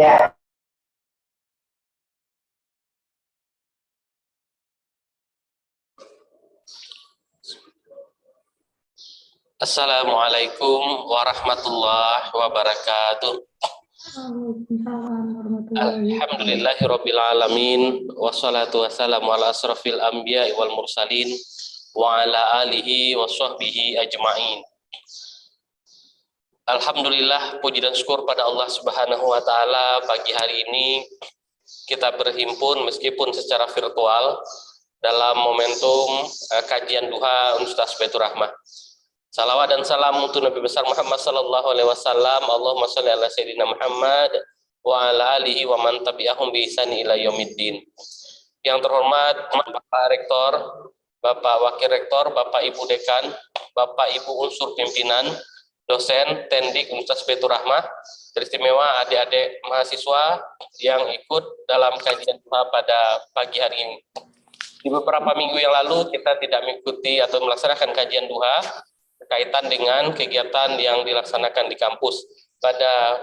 Assalamualaikum warahmatullahi wabarakatuh. Alhamdulillahirabbil alamin wassalatu wassalamu ala asrofil anbiya'i wal mursalin wa ala alihi wa sahbihi ajma'in. Alhamdulillah, puji dan syukur pada Allah Subhanahu wa taala, pagi hari ini kita berhimpun meskipun secara virtual dalam momentum kajian duha Universitas Baitur Rahmah. Salawat dan salam untuk Nabi besar Muhammad sallallahu alaihi wasallam. Allahumma shalli ala sayyidina Muhammad wa ala alihi wa man tabi'ahum bi ihsan ila yaumiddin. Yang terhormat Bapak Rektor, Bapak Wakil Rektor, Bapak Ibu Dekan, Bapak Ibu unsur pimpinan, dosen Tendik Universitas Baitur Rahmah, teristimewa adik-adik mahasiswa yang ikut dalam kajian duha pada pagi hari ini. Di beberapa minggu yang lalu kita tidak mengikuti atau melaksanakan kajian duha berkaitan dengan kegiatan yang dilaksanakan di kampus. Pada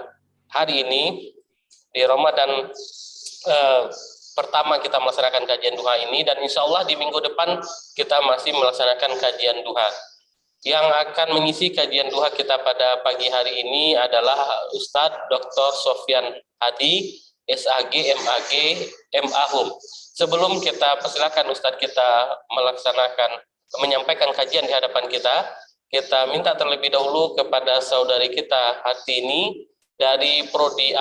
hari ini di Ramadan pertama kita melaksanakan kajian duha ini, dan insya Allah di minggu depan kita masih melaksanakan kajian duha. Yang akan mengisi kajian duha kita pada pagi hari ini adalah Ustadz Dr. Sofyan Hadi, SAG, MAG, MAhum. Sebelum kita persilakan Ustadz kita menyampaikan kajian di hadapan kita minta terlebih dahulu kepada saudari kita Hartini dari Prodi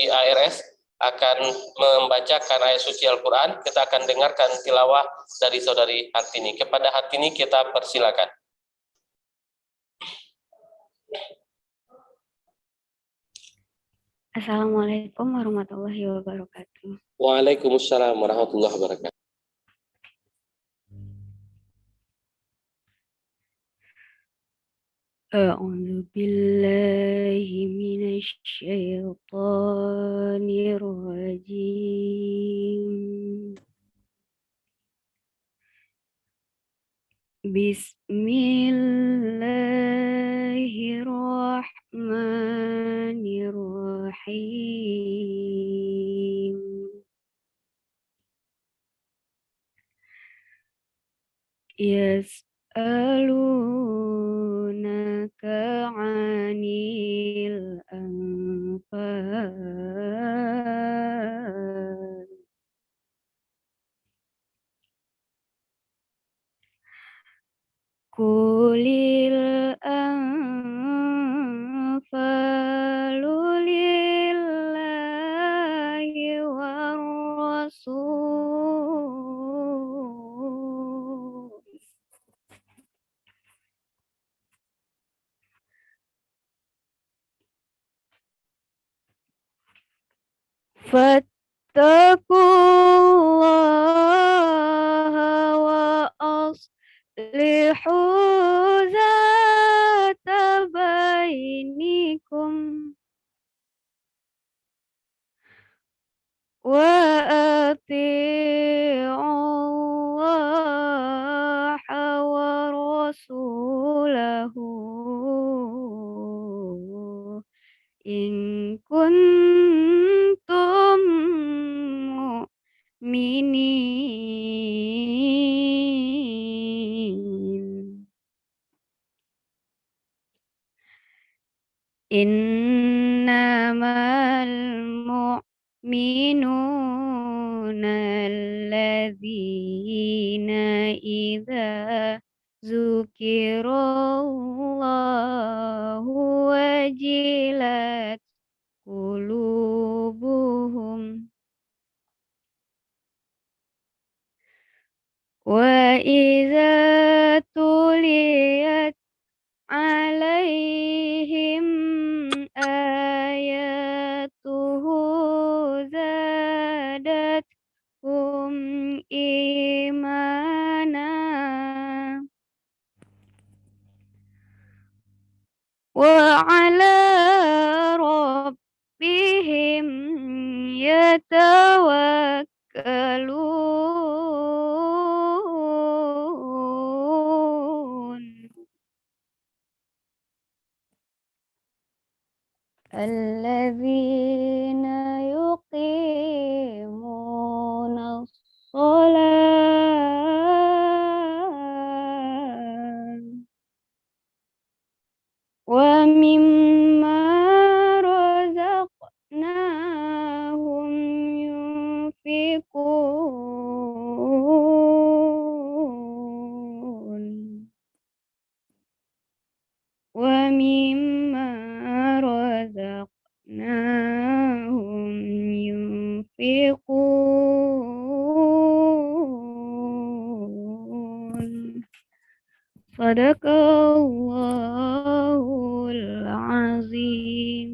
ARS, akan membacakan ayat suci Al-Quran. Kita akan dengarkan tilawah dari saudari Hartini. Kepada Hartini kita persilakan. Assalamualaikum warahmatullahi wabarakatuh. Waalaikumsalam warahmatullahi wabarakatuh. A'udzu billahi minasy syaithanir rajim. Bismillahirrahmanirrahim. Yas'alunaka 'anil anfal. Qulil anfalu lillahi war rasul. Fattaqullaha wa aslihu zata bainikum wa ati'ullaha wa rasulahu in kuntum mu'minin. Innamal mu'minuna alladzina idza dzukirallahu wajilat qulubuhum wa idza tuliyat alaihim ayatuhu zadatuhum imana wa ala rabbihim yatawakkalun. الذين يقيمون الصلاة ومما رزقناهم ينفقون ومما رزقناهم ينفقون Sadaqallahul azim.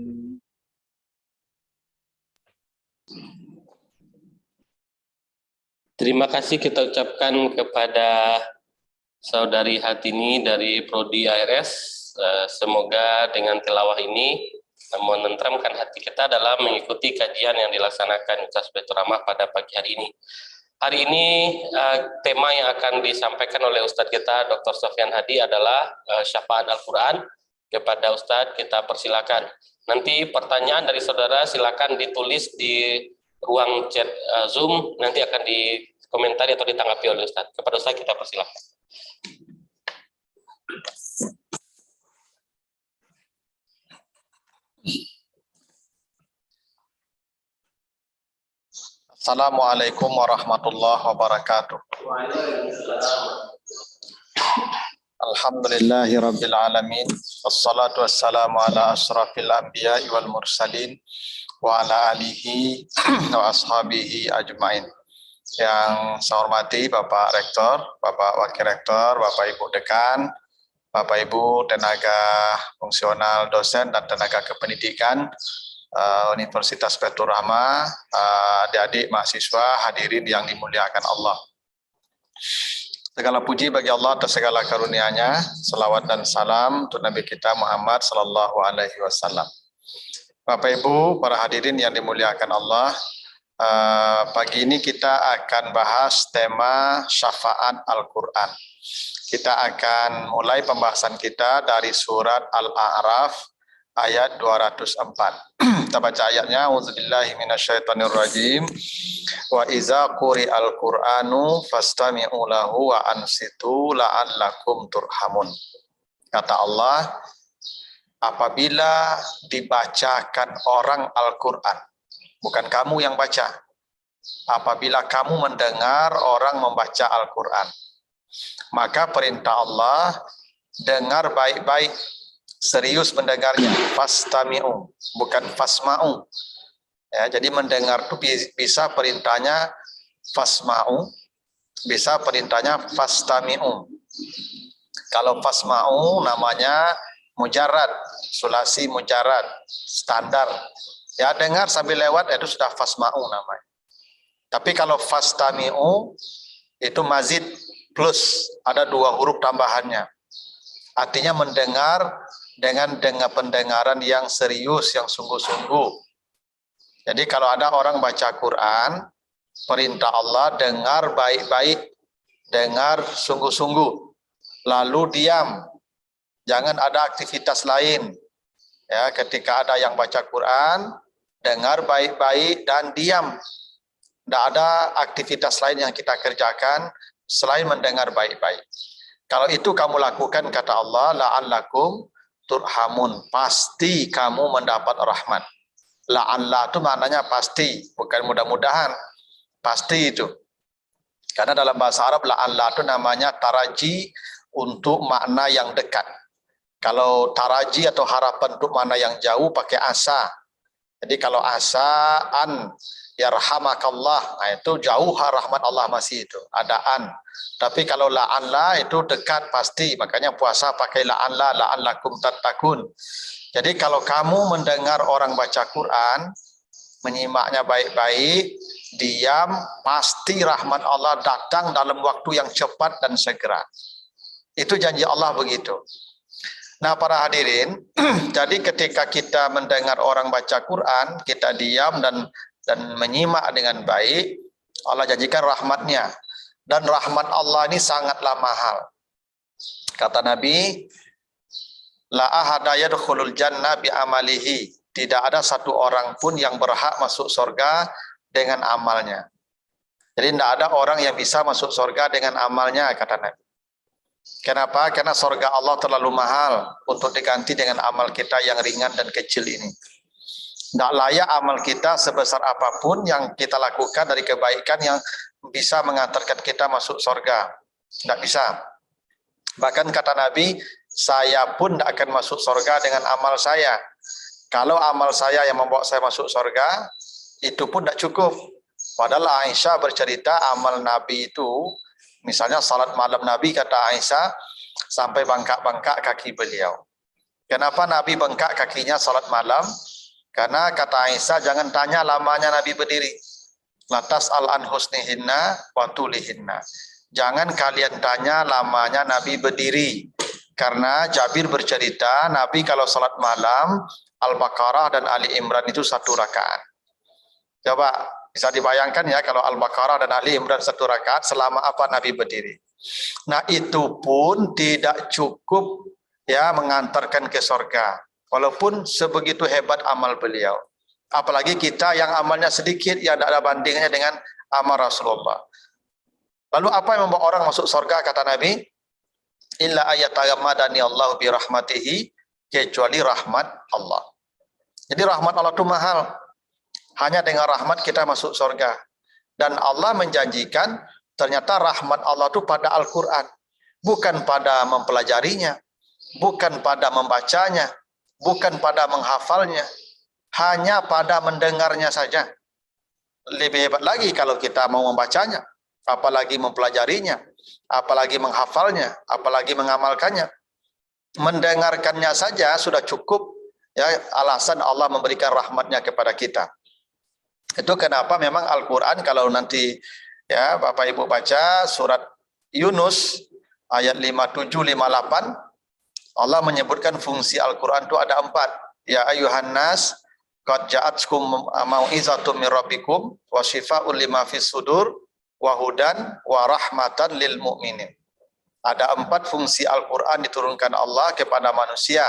Terima kasih kita ucapkan kepada Saudari Hatini dari Prodi ARS. Semoga dengan tilawah ini menenteramkan hati kita dalam mengikuti kajian yang dilaksanakan Ustaz Baitur Rahmah pada pagi hari ini. Hari ini tema yang akan disampaikan oleh Ustadz kita Dr. Sofyan Hadi adalah syafaat Al-Quran. Kepada Ustadz kita persilakan. Nanti pertanyaan dari saudara silakan ditulis di ruang chat Zoom, nanti akan dikomentari atau ditanggapi oleh Ustadz. Kepada Ustadz kita persilakan. Assalamualaikum warahmatullahi wabarakatuh. Alhamdulillahi rabbil alamin. Wassalatu wassalamu ala asrafil anbiya'i wal mursalin wa ala alihi wa ashabihi ajmain. Yang saya hormati Bapak Rektor, Bapak Wakil Rektor, Bapak Ibu Dekan, Bapak Ibu tenaga fungsional dosen dan tenaga kependidikan Universitas Baitur Rahmah, adik-adik mahasiswa hadirin yang dimuliakan Allah. Segala puji bagi Allah atas segala karunia-Nya. Selawat dan salam untuk Nabi kita Muhammad sallallahu alaihi wasallam. Bapak Ibu, para hadirin yang dimuliakan Allah, pagi ini kita akan bahas tema syafaat Al-Qur'an. Kita akan mulai pembahasan kita dari surat Al-A'raf ayat 204. Kita baca ayatnya. Auzubillahi minasyaitonirrajim. Wa iza quri'al Qur'anu fastami'u lahu wa ansitu la'allakum turhamun. Kata Allah, apabila dibacakan orang Al-Qur'an, bukan kamu yang baca. Apabila kamu mendengar orang membaca Al-Qur'an, maka perintah Allah, dengar baik-baik, serius mendengarnya, fastami'u, bukan fasma'u. Ya, jadi mendengar itu bisa perintahnya fasma'u, bisa perintahnya fastami'u. Kalau fasma'u namanya mujarrad, sulasi mujarrad, standar. Ya, dengar sambil lewat itu sudah fasma'u namanya. Tapi kalau fastami'u itu mazid plus, ada 2 huruf tambahannya. Artinya mendengar dengan pendengaran yang serius, yang sungguh-sungguh. Jadi kalau ada orang baca Quran, perintah Allah dengar baik-baik, dengar sungguh-sungguh, lalu diam, jangan ada aktivitas lain. Ya, ketika ada yang baca Quran, dengar baik-baik dan diam. Tidak ada aktivitas lain yang kita kerjakan selain mendengar baik-baik. Kalau itu kamu lakukan, kata Allah, la'allakum turhamun, pasti kamu mendapat rahmat. La'alla itu maknanya pasti, bukan mudah-mudahan, pasti itu. Karena dalam bahasa Arab la'alla itu namanya taraji untuk makna yang dekat. Kalau taraji atau harapan untuk makna yang jauh pakai asa. Jadi kalau asaan yarhamakallah, nah itu jauh rahmat Allah masih itu, ada an. Tapi kalau la'alla itu dekat pasti, makanya puasa pakai la'alla, la'allakum tattaqun. Jadi kalau kamu mendengar orang baca Quran, menyimaknya baik-baik, diam, pasti rahmat Allah datang dalam waktu yang cepat dan segera. Itu janji Allah begitu. Nah, para hadirin, jadi ketika kita mendengar orang baca Quran, kita diam dan menyimak dengan baik, Allah janjikan rahmatnya. Dan rahmat Allah ini sangatlah mahal. Kata Nabi, la ahada yadkhulul jannah bi amalihi tidak ada satu orang pun yang berhak masuk surga dengan amalnya. Jadi tidak ada orang yang bisa masuk surga dengan amalnya, kata Nabi. Kenapa? Karena surga Allah terlalu mahal untuk diganti dengan amal kita yang ringan dan kecil ini. Tidak layak amal kita sebesar apapun yang kita lakukan dari kebaikan yang bisa mengantarkan kita masuk surga. Tidak bisa. Bahkan kata Nabi, saya pun tidak akan masuk surga dengan amal saya. Kalau amal saya yang membawa saya masuk surga, itu pun tidak cukup. Padahal Aisyah bercerita amal Nabi itu, misalnya salat malam Nabi, kata Aisyah, sampai bengkak-bengkak kaki beliau. Kenapa Nabi bengkak kakinya salat malam? Karena kata Aisyah, jangan tanya lamanya Nabi berdiri. Lantas al-an husnihinna wa tulihinna. Jangan kalian tanya lamanya Nabi berdiri. Karena Jabir bercerita, Nabi kalau salat malam, Al-Baqarah dan Ali Imran itu 1 rakaat. Coba bisa dibayangkan ya, kalau Al-Baqarah dan Ali Imran 1 rakaat, selama apa Nabi berdiri. Nah itu pun tidak cukup ya mengantarkan ke surga. Walaupun sebegitu hebat amal beliau. Apalagi kita yang amalnya sedikit, yang tidak ada bandingnya dengan amal Rasulullah. Lalu apa yang membawa orang masuk surga, kata Nabi? Illa ayatagammadani Allah bi rahmatihi, kecuali rahmat Allah. Jadi rahmat Allah itu mahal. Hanya dengan rahmat kita masuk surga. Dan Allah menjanjikan ternyata rahmat Allah itu pada Al-Quran. Bukan pada mempelajarinya, bukan pada membacanya, bukan pada menghafalnya, hanya pada mendengarnya saja. Lebih hebat lagi kalau kita mau membacanya, apalagi mempelajarinya, apalagi menghafalnya, apalagi mengamalkannya. Mendengarkannya saja sudah cukup ya alasan Allah memberikan rahmatnya kepada kita. Itu kenapa memang Al-Quran kalau nanti ya Bapak Ibu baca surat Yunus ayat 57-58, Allah menyebutkan fungsi Al-Quran itu ada 4. Ya ayuhan nas, qad ja'atkum mau'izatum min rabbikum wa shifaa'un lima fis sudur wa hudan wa rahmatan lil mu'minin. Ada 4 fungsi Al-Quran diturunkan Allah kepada manusia.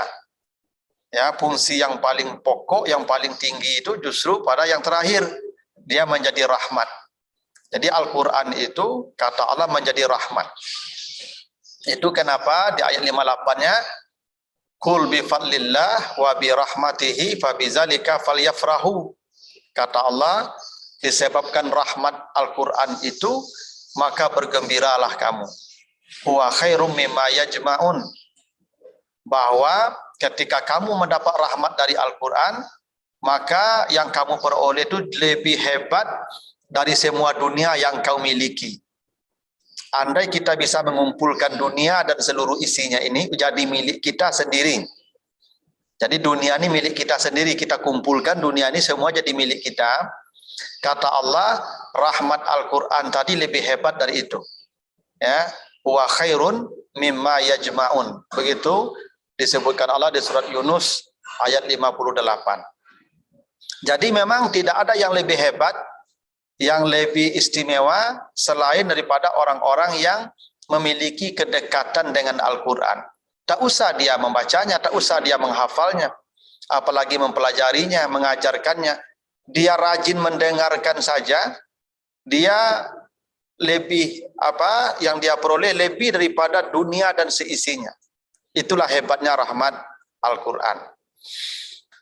Ya, fungsi yang paling pokok, yang paling tinggi itu justru pada yang terakhir. Dia menjadi rahmat. Jadi Al-Quran itu kata Allah menjadi rahmat. Itu kenapa di ayat 58-nya Qul bi fadlillah wa bi rahmatihi fa bizalika falyafrahu. Kata Allah, disebabkan rahmat Al-Quran itu maka bergembiralah kamu. Huwa khairum mimma yajma'un. Bahwa ketika kamu mendapat rahmat dari Al-Quran, maka yang kamu peroleh itu lebih hebat dari semua dunia yang kau miliki. Andai kita bisa mengumpulkan dunia dan seluruh isinya ini jadi milik kita sendiri. Jadi dunia ini milik kita sendiri, kita kumpulkan dunia ini semua jadi milik kita. Kata Allah, rahmat Al-Quran tadi lebih hebat dari itu. Ya, wa khairun mimma yajma'un. Begitu disebutkan Allah di surat Yunus ayat 58. Jadi memang tidak ada yang lebih hebat, yang lebih istimewa selain daripada orang-orang yang memiliki kedekatan dengan Al-Quran. Tak usah dia membacanya, tak usah dia menghafalnya, apalagi mempelajarinya, mengajarkannya. Dia rajin mendengarkan saja, dia lebih yang dia peroleh lebih daripada dunia dan seisinya. Itulah hebatnya rahmat Al-Quran.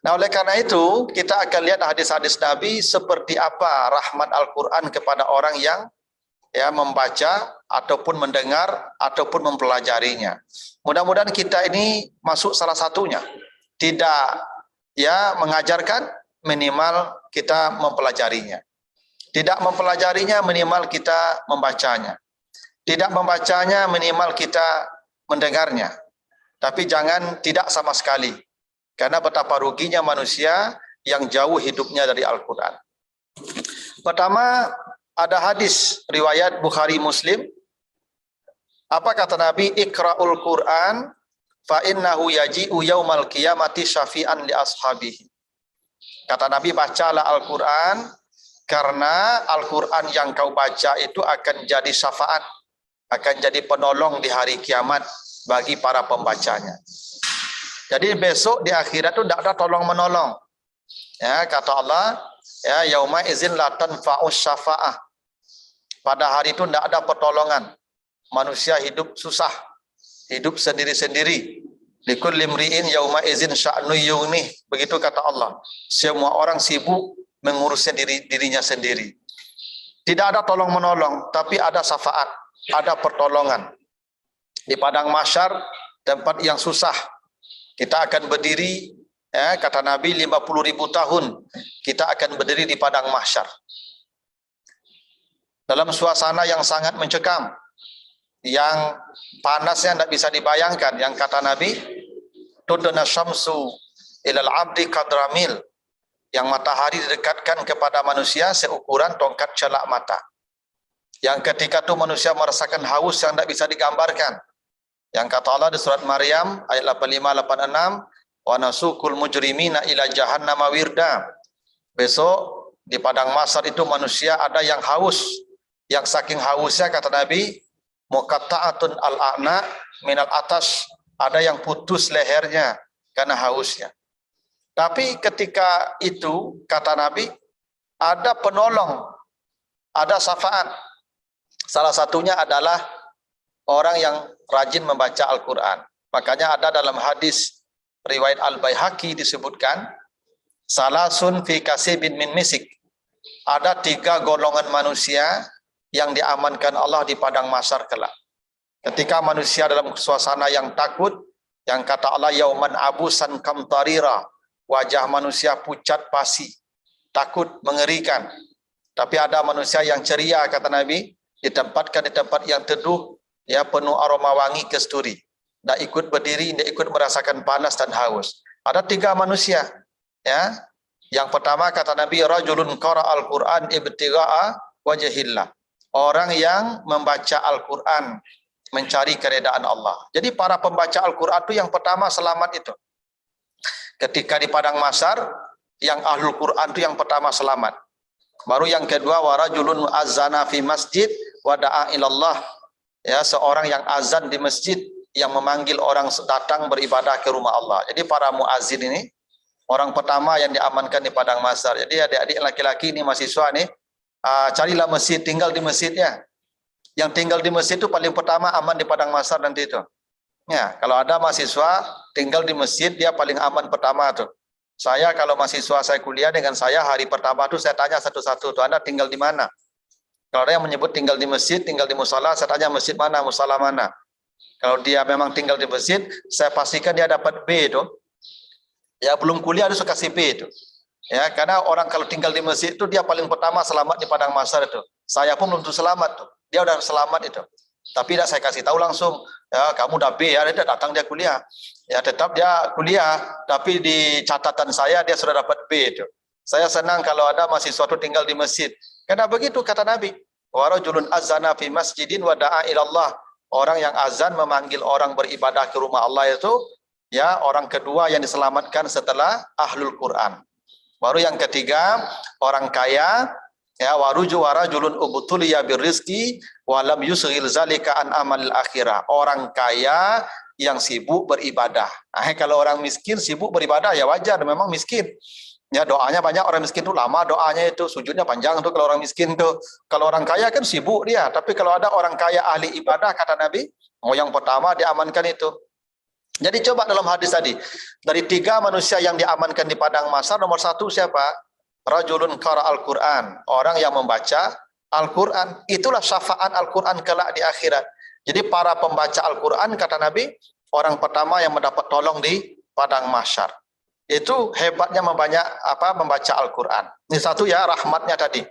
Nah, oleh karena itu, kita akan lihat hadis-hadis Nabi seperti apa rahmat Al-Quran kepada orang yang ya membaca, ataupun mendengar, ataupun mempelajarinya. Mudah-mudahan kita ini masuk salah satunya. Tidak ya mengajarkan, minimal kita mempelajarinya. Tidak mempelajarinya, minimal kita membacanya. Tidak membacanya, minimal kita mendengarnya. Tapi jangan tidak sama sekali. Karena betapa ruginya manusia yang jauh hidupnya dari Al-Quran. Pertama, ada hadis riwayat Bukhari Muslim. Apa kata Nabi? Iqra'ul Quran fa innahu yaji'u yaumal qiyamati syafi'an li ashabihi. Kata Nabi, bacalah Al-Quran karena Al-Quran yang kau baca itu akan jadi syafaat, akan jadi penolong di hari kiamat bagi para pembacanya. Jadi besok di akhirat itu tidak ada tolong menolong. Ya, kata Allah, ya yauma izin la tanfa'us syafa'ah. Pada hari itu tidak ada pertolongan. Manusia hidup susah, hidup sendiri-sendiri. Likul limri'in yauma izin sya'nu yughnih. Begitu kata Allah. Semua orang sibuk mengurusnya dirinya sendiri. Tidak ada tolong menolong, tapi ada syafaat, ada pertolongan. Di padang mahsyar, tempat yang susah, kita akan berdiri, ya, kata Nabi 50.000 tahun kita akan berdiri di padang mahsyar. Dalam suasana yang sangat mencekam, yang panasnya tidak bisa dibayangkan, yang kata Nabi, tudna syamsu ilal abdi qadramil, yang matahari didekatkan kepada manusia seukuran tongkat celak mata. Yang ketika itu manusia merasakan haus yang tidak bisa digambarkan. Yang kata Allah di surat Maryam ayat 85-86, wa nasukul mujrimina ila jahannama wirda. Besok di padang mahsyar itu manusia ada yang haus, yang saking hausnya kata Nabi, muqatta'atun al-a'na minal atas, ada yang putus lehernya karena hausnya. Tapi ketika itu, kata Nabi, ada penolong, ada syafaat. Salah satunya adalah orang yang rajin membaca Al-Quran. Makanya ada dalam hadis riwayat Al-Baihaqi disebutkan, salasun fi kasibin min misik. Ada 3 golongan manusia yang diamankan Allah di padang mahsyar kelak. Ketika manusia dalam suasana yang takut, yang kata Allah, yauman abusan kamtarira, wajah manusia pucat pasi, takut, mengerikan. Tapi ada manusia yang ceria, kata Nabi, ditempatkan di tempat yang teduh, ya, penuh aroma wangi kasturi. Tidak ikut berdiri, tidak ikut merasakan panas dan haus. Ada 3 manusia. Ya, yang pertama kata Nabi, rajulun qara'al Qur'an ibtigha'a wajhillah. Orang yang membaca Al-Quran mencari keredaan Allah. Jadi para pembaca Al-Quran itu yang pertama selamat itu. Ketika di padang mahsyar, yang ahlul Quran itu yang pertama selamat. Baru yang kedua, warajulun azana fi masjid wa da'a ilallah. Ya, seorang yang azan di masjid, yang memanggil orang datang beribadah ke rumah Allah. Jadi para muazzin ini orang pertama yang diamankan di padang mahsyar. Jadi adik-adik laki-laki ini mahasiswa nih, carilah masjid, tinggal di masjidnya. Yang tinggal di masjid itu paling pertama aman di padang mahsyar nanti itu. Ya, kalau ada mahasiswa tinggal di masjid, dia paling aman pertama tuh. Saya kalau mahasiswa saya kuliah dengan saya hari pertama tuh saya tanya satu-satu tuh, Anda tinggal di mana? Kalau ada yang menyebut tinggal di masjid, tinggal di musala, saya tanya masjid mana, musala mana. Kalau dia memang tinggal di masjid, saya pastikan dia dapat B tuh. Ya, belum kuliah dia suka kasih B itu. Ya, karena orang kalau tinggal di masjid itu dia paling pertama selamat di padang mahsyar itu. Saya pun belum tentu selamat tuh. Dia udah selamat itu. Tapi tidak saya kasih tahu langsung, ya kamu udah B ya, dia datang dia kuliah. Ya tetap dia kuliah, tapi di catatan saya dia sudah dapat B itu. Saya senang kalau ada mahasiswa itu tinggal di masjid. Karena begitu kata Nabi, wa rajulun azana fi masjidin wa da'a ilallah. Orang yang azan memanggil orang beribadah ke rumah Allah itu, ya orang kedua yang diselamatkan setelah ahlul Quran. Baru yang ketiga, orang kaya, ya warajulun ubtuliya birrizqi wa lam yusghil zalika an amalil akhirah. Orang kaya yang sibuk beribadah. Nah, kalau orang miskin sibuk beribadah ya wajar, memang miskin. Ya doanya banyak, orang miskin itu lama doanya itu, sujudnya panjang tuh kalau orang miskin tuh. Kalau orang kaya kan sibuk dia, tapi kalau ada orang kaya ahli ibadah kata Nabi, oh yang pertama diamankan itu. Jadi coba dalam hadis tadi, dari 3 manusia yang diamankan di padang mahsyar, nomor 1 siapa? Rajulun qara'al Qur'an, orang yang membaca Al-Quran. Itulah syafaat Al-Quran kelak di akhirat. Jadi para pembaca Al-Quran kata Nabi, orang pertama yang mendapat tolong di padang mahsyar. Itu hebatnya membaca Al-Quran. Ini satu ya, rahmatnya tadi.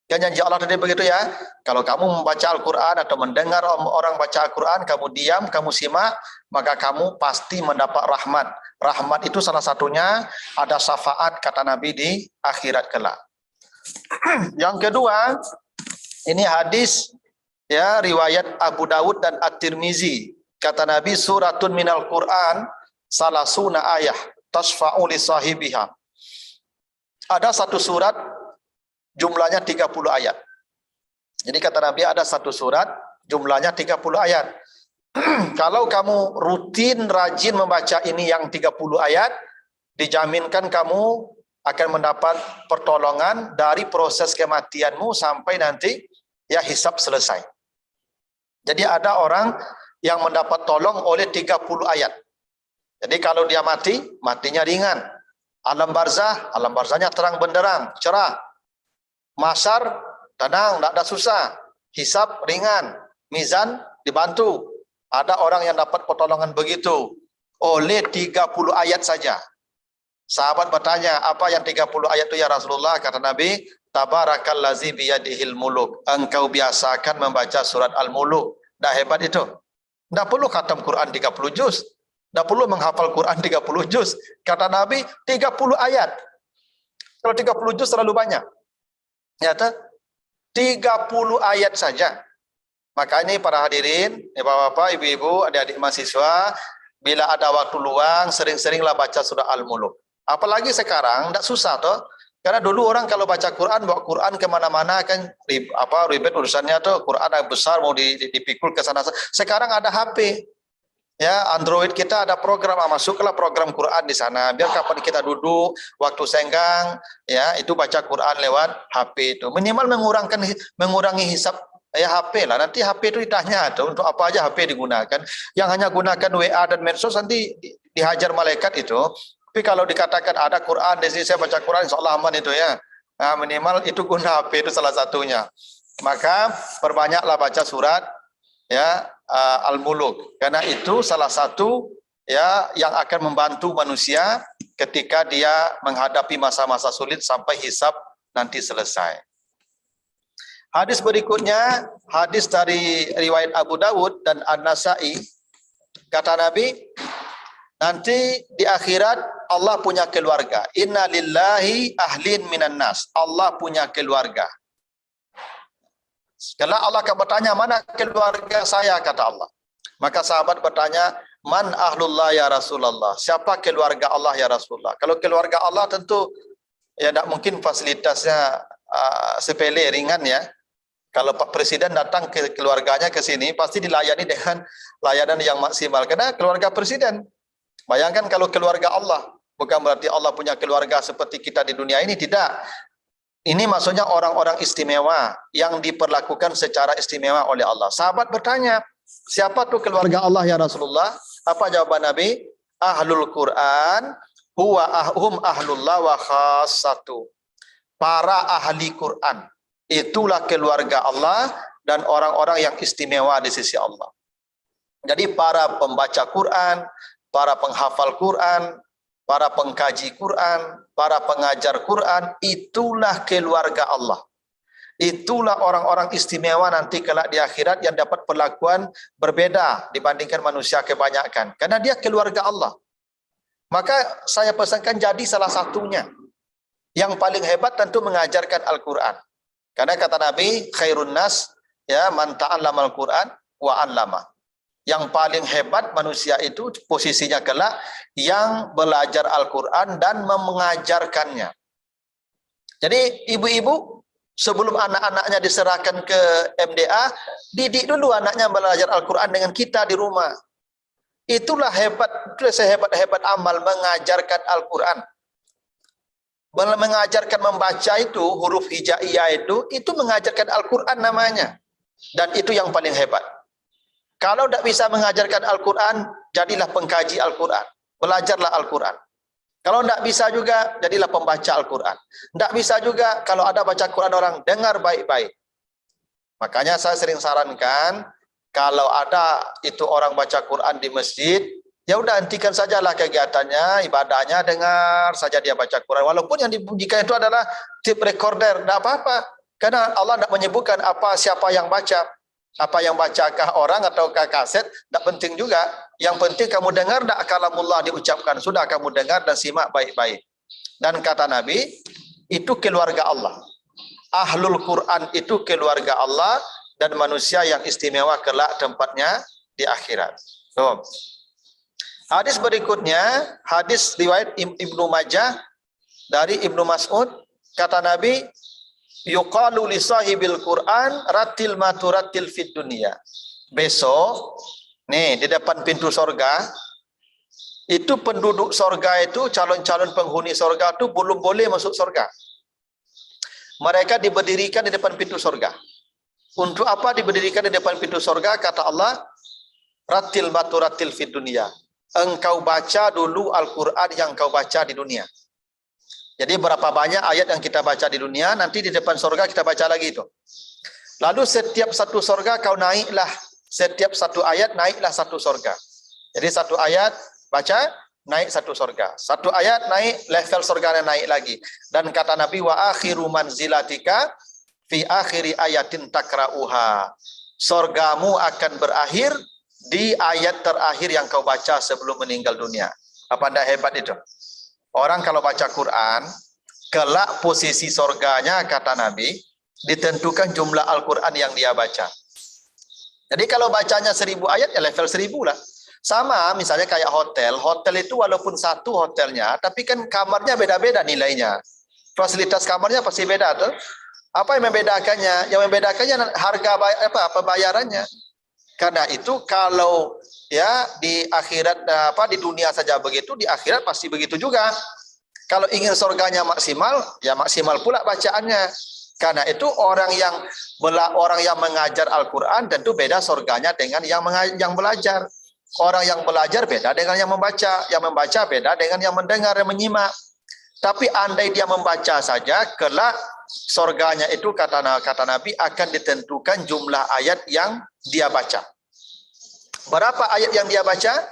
Yang janji Allah tadi begitu ya. Kalau kamu membaca Al-Quran atau mendengar orang baca Al-Quran, kamu diam, kamu simak, maka kamu pasti mendapat rahmat. Rahmat itu salah satunya ada syafaat kata Nabi di akhirat kelak. Yang kedua, ini hadis ya riwayat Abu Dawud dan At-Tirmizi. Kata Nabi, suratun minal Quran salasuna ayah tasfa'u li sahibiha. Ada satu surat jumlahnya 30 ayat. Jadi kata Nabi ada satu surat jumlahnya 30 ayat. Kalau kamu rutin rajin membaca ini yang 30 ayat, dijaminkan kamu akan mendapat pertolongan dari proses kematianmu sampai nanti ya hisab selesai. Jadi ada orang yang mendapat tolong oleh 30 ayat. Jadi kalau dia mati, matinya ringan. Alam barzahnya terang benderang, cerah. Mahsyar tenang, tidak ada susah. Hisab ringan, mizan dibantu. Ada orang yang dapat pertolongan begitu oleh 30 ayat saja. Sahabat bertanya, apa yang 30 ayat itu ya Rasulullah? Kata Nabi, Tabarakallazi biyadihil muluk. Engkau biasakan membaca surat Al-Muluk. Dah hebat itu. Tidak perlu khatam Quran 30 juz. Tidak perlu menghafal Quran 30 juz. Kata Nabi, 30 ayat. Kalau 30 juz terlalu banyak. Nyata, 30 ayat saja. Maka ini para hadirin, bapak-bapak, ibu-ibu, adik-adik mahasiswa, bila ada waktu luang, sering-seringlah baca surah Al-Muluk. Apalagi sekarang, tidak susah toh. Karena dulu orang kalau baca Quran, bawa Quran kemana-mana kan ribet urusannya tuh. Quran yang besar mau dipikul ke sana. Sekarang ada HP. Ya, Android kita ada program, masuklah program Quran di sana. Biar kapan kita duduk, waktu senggang, ya itu baca Quran lewat HP itu. Minimal mengurangi hisab ya HP lah. Nanti HP itu ditanya tuh untuk apa aja HP digunakan. Yang hanya gunakan WA dan medsos nanti dihajar malaikat itu. Tapi kalau dikatakan ada Quran, di sini saya baca Quran, insya Allah aman itu ya. Nah, minimal itu guna HP itu salah satunya. Maka perbanyaklah baca surat ya Al-Muluk, karena itu salah satu ya yang akan membantu manusia ketika dia menghadapi masa-masa sulit sampai hisab nanti selesai. Hadis berikutnya, hadis dari riwayat Abu Dawud dan An-Nasai, kata Nabi, nanti di akhirat Allah punya keluarga. Inna lillahi ahlin minan nas. Allah punya keluarga. Kalau Allah akan bertanya, mana keluarga saya, kata Allah. Maka sahabat bertanya, man ahlullah ya Rasulullah. Siapa keluarga Allah ya Rasulullah? Kalau keluarga Allah tentu ya tidak mungkin fasilitasnya sepele, ringan ya. Kalau Pak Presiden datang ke keluarganya ke sini, pasti dilayani dengan layanan yang maksimal. Karena keluarga Presiden. Bayangkan kalau keluarga Allah. Bukan berarti Allah punya keluarga seperti kita di dunia ini, tidak. Ini maksudnya orang-orang istimewa yang diperlakukan secara istimewa oleh Allah. Sahabat bertanya, siapa tuh keluarga Allah ya Rasulullah? Apa jawaban Nabi? Ahlul Quran, hum ahlullah wa khassatu. Para ahli Quran. Itulah keluarga Allah dan orang-orang yang istimewa di sisi Allah. Jadi para pembaca Quran, para penghafal Quran, para pengkaji Quran, para pengajar Quran, itulah keluarga Allah. Itulah orang-orang istimewa nanti kelak di akhirat yang dapat perlakuan berbeda dibandingkan manusia kebanyakan. Karena dia keluarga Allah. Maka saya pesankan jadi salah satunya. Yang paling hebat tentu mengajarkan Al-Quran. Karena kata Nabi, khairun nas ya man ta'allamal Quran wa 'allama. Yang paling hebat manusia itu posisinya kelak yang belajar Al-Quran dan mengajarkannya. Jadi ibu-ibu sebelum anak-anaknya diserahkan ke MDA, didik dulu anaknya belajar Al-Quran dengan kita di rumah. Itulah hebat, itu sehebat-hebat amal mengajarkan Al-Quran. Mengajarkan membaca itu, huruf hijaiyah itu mengajarkan Al-Quran namanya. Dan itu yang paling hebat. Kalau tidak bisa mengajarkan Al-Quran, jadilah pengkaji Al-Quran. Belajarlah Al-Quran. Kalau tidak bisa juga, jadilah pembaca Al-Quran. Tidak bisa juga, kalau ada baca Quran orang, dengar baik-baik. Makanya saya sering sarankan, kalau ada itu orang baca Quran di masjid, ya udah hentikan sajalah kegiatannya, ibadahnya, dengar saja dia baca Quran. Walaupun yang dibunyikan itu adalah tape recorder, tidak apa-apa. Karena Allah tidak menyebutkan siapa yang baca. Apa yang bacakah orang ataukah kaset, tidak penting juga. Yang penting kamu dengar tak kalamullah diucapkan. Sudah kamu dengar dan simak baik-baik. Dan kata Nabi, itu keluarga Allah. Ahlul Quran itu keluarga Allah dan manusia yang istimewa kelak tempatnya di akhirat. So, hadis berikutnya, hadis riwayat Ibnu Majah dari Ibnu Mas'ud, kata Nabi, yuqalu li sahibil Quran ratil ma turatil fid dunya. Besok nih di depan pintu sorga Itu penduduk sorga itu, calon-calon penghuni sorga itu belum boleh masuk sorga. Mereka diberdirikan di depan pintu sorga. Untuk apa diberdirikan di depan pintu sorga? Kata Allah, Ratil maturatil fid dunia. Engkau baca dulu Al-Quran yang kau baca di dunia. Jadi berapa banyak ayat yang kita baca di dunia, nanti di depan sorga kita baca lagi itu. Lalu setiap satu sorga kau naiklah. Setiap satu ayat naiklah satu sorga. Jadi satu ayat baca, naik satu sorga. Satu ayat naik, level sorganya naik lagi. Dan kata Nabi, wa akhiru manzilatika fi akhiri ayatin takra'uha. Sorgamu akan berakhir di ayat terakhir yang kau baca sebelum meninggal dunia. Apa anda hebat itu? Orang kalau baca Quran, kelak posisi sorganya, kata Nabi, ditentukan jumlah Al-Quran yang dia baca. Jadi kalau bacanya 1000 ayat, ya level 1000 lah. Sama misalnya kayak hotel. Hotel itu walaupun satu hotelnya, tapi kan kamarnya beda-beda nilainya. Fasilitas kamarnya pasti beda tuh. Apa yang membedakannya? Yang membedakannya harga pembayarannya. Karena itu kalau ya di akhirat di dunia saja begitu, di akhirat pasti begitu juga. Kalau ingin surganya maksimal, ya maksimal pula bacaannya. Karena itu orang yang mengajar Al-Qur'an tentu beda surganya dengan yang belajar. Orang yang belajar beda dengan yang membaca beda dengan yang mendengar dan menyimak. Tapi andai dia membaca saja, kelak surganya itu kata Nabi akan ditentukan jumlah ayat yang dia baca. Berapa ayat yang dia baca,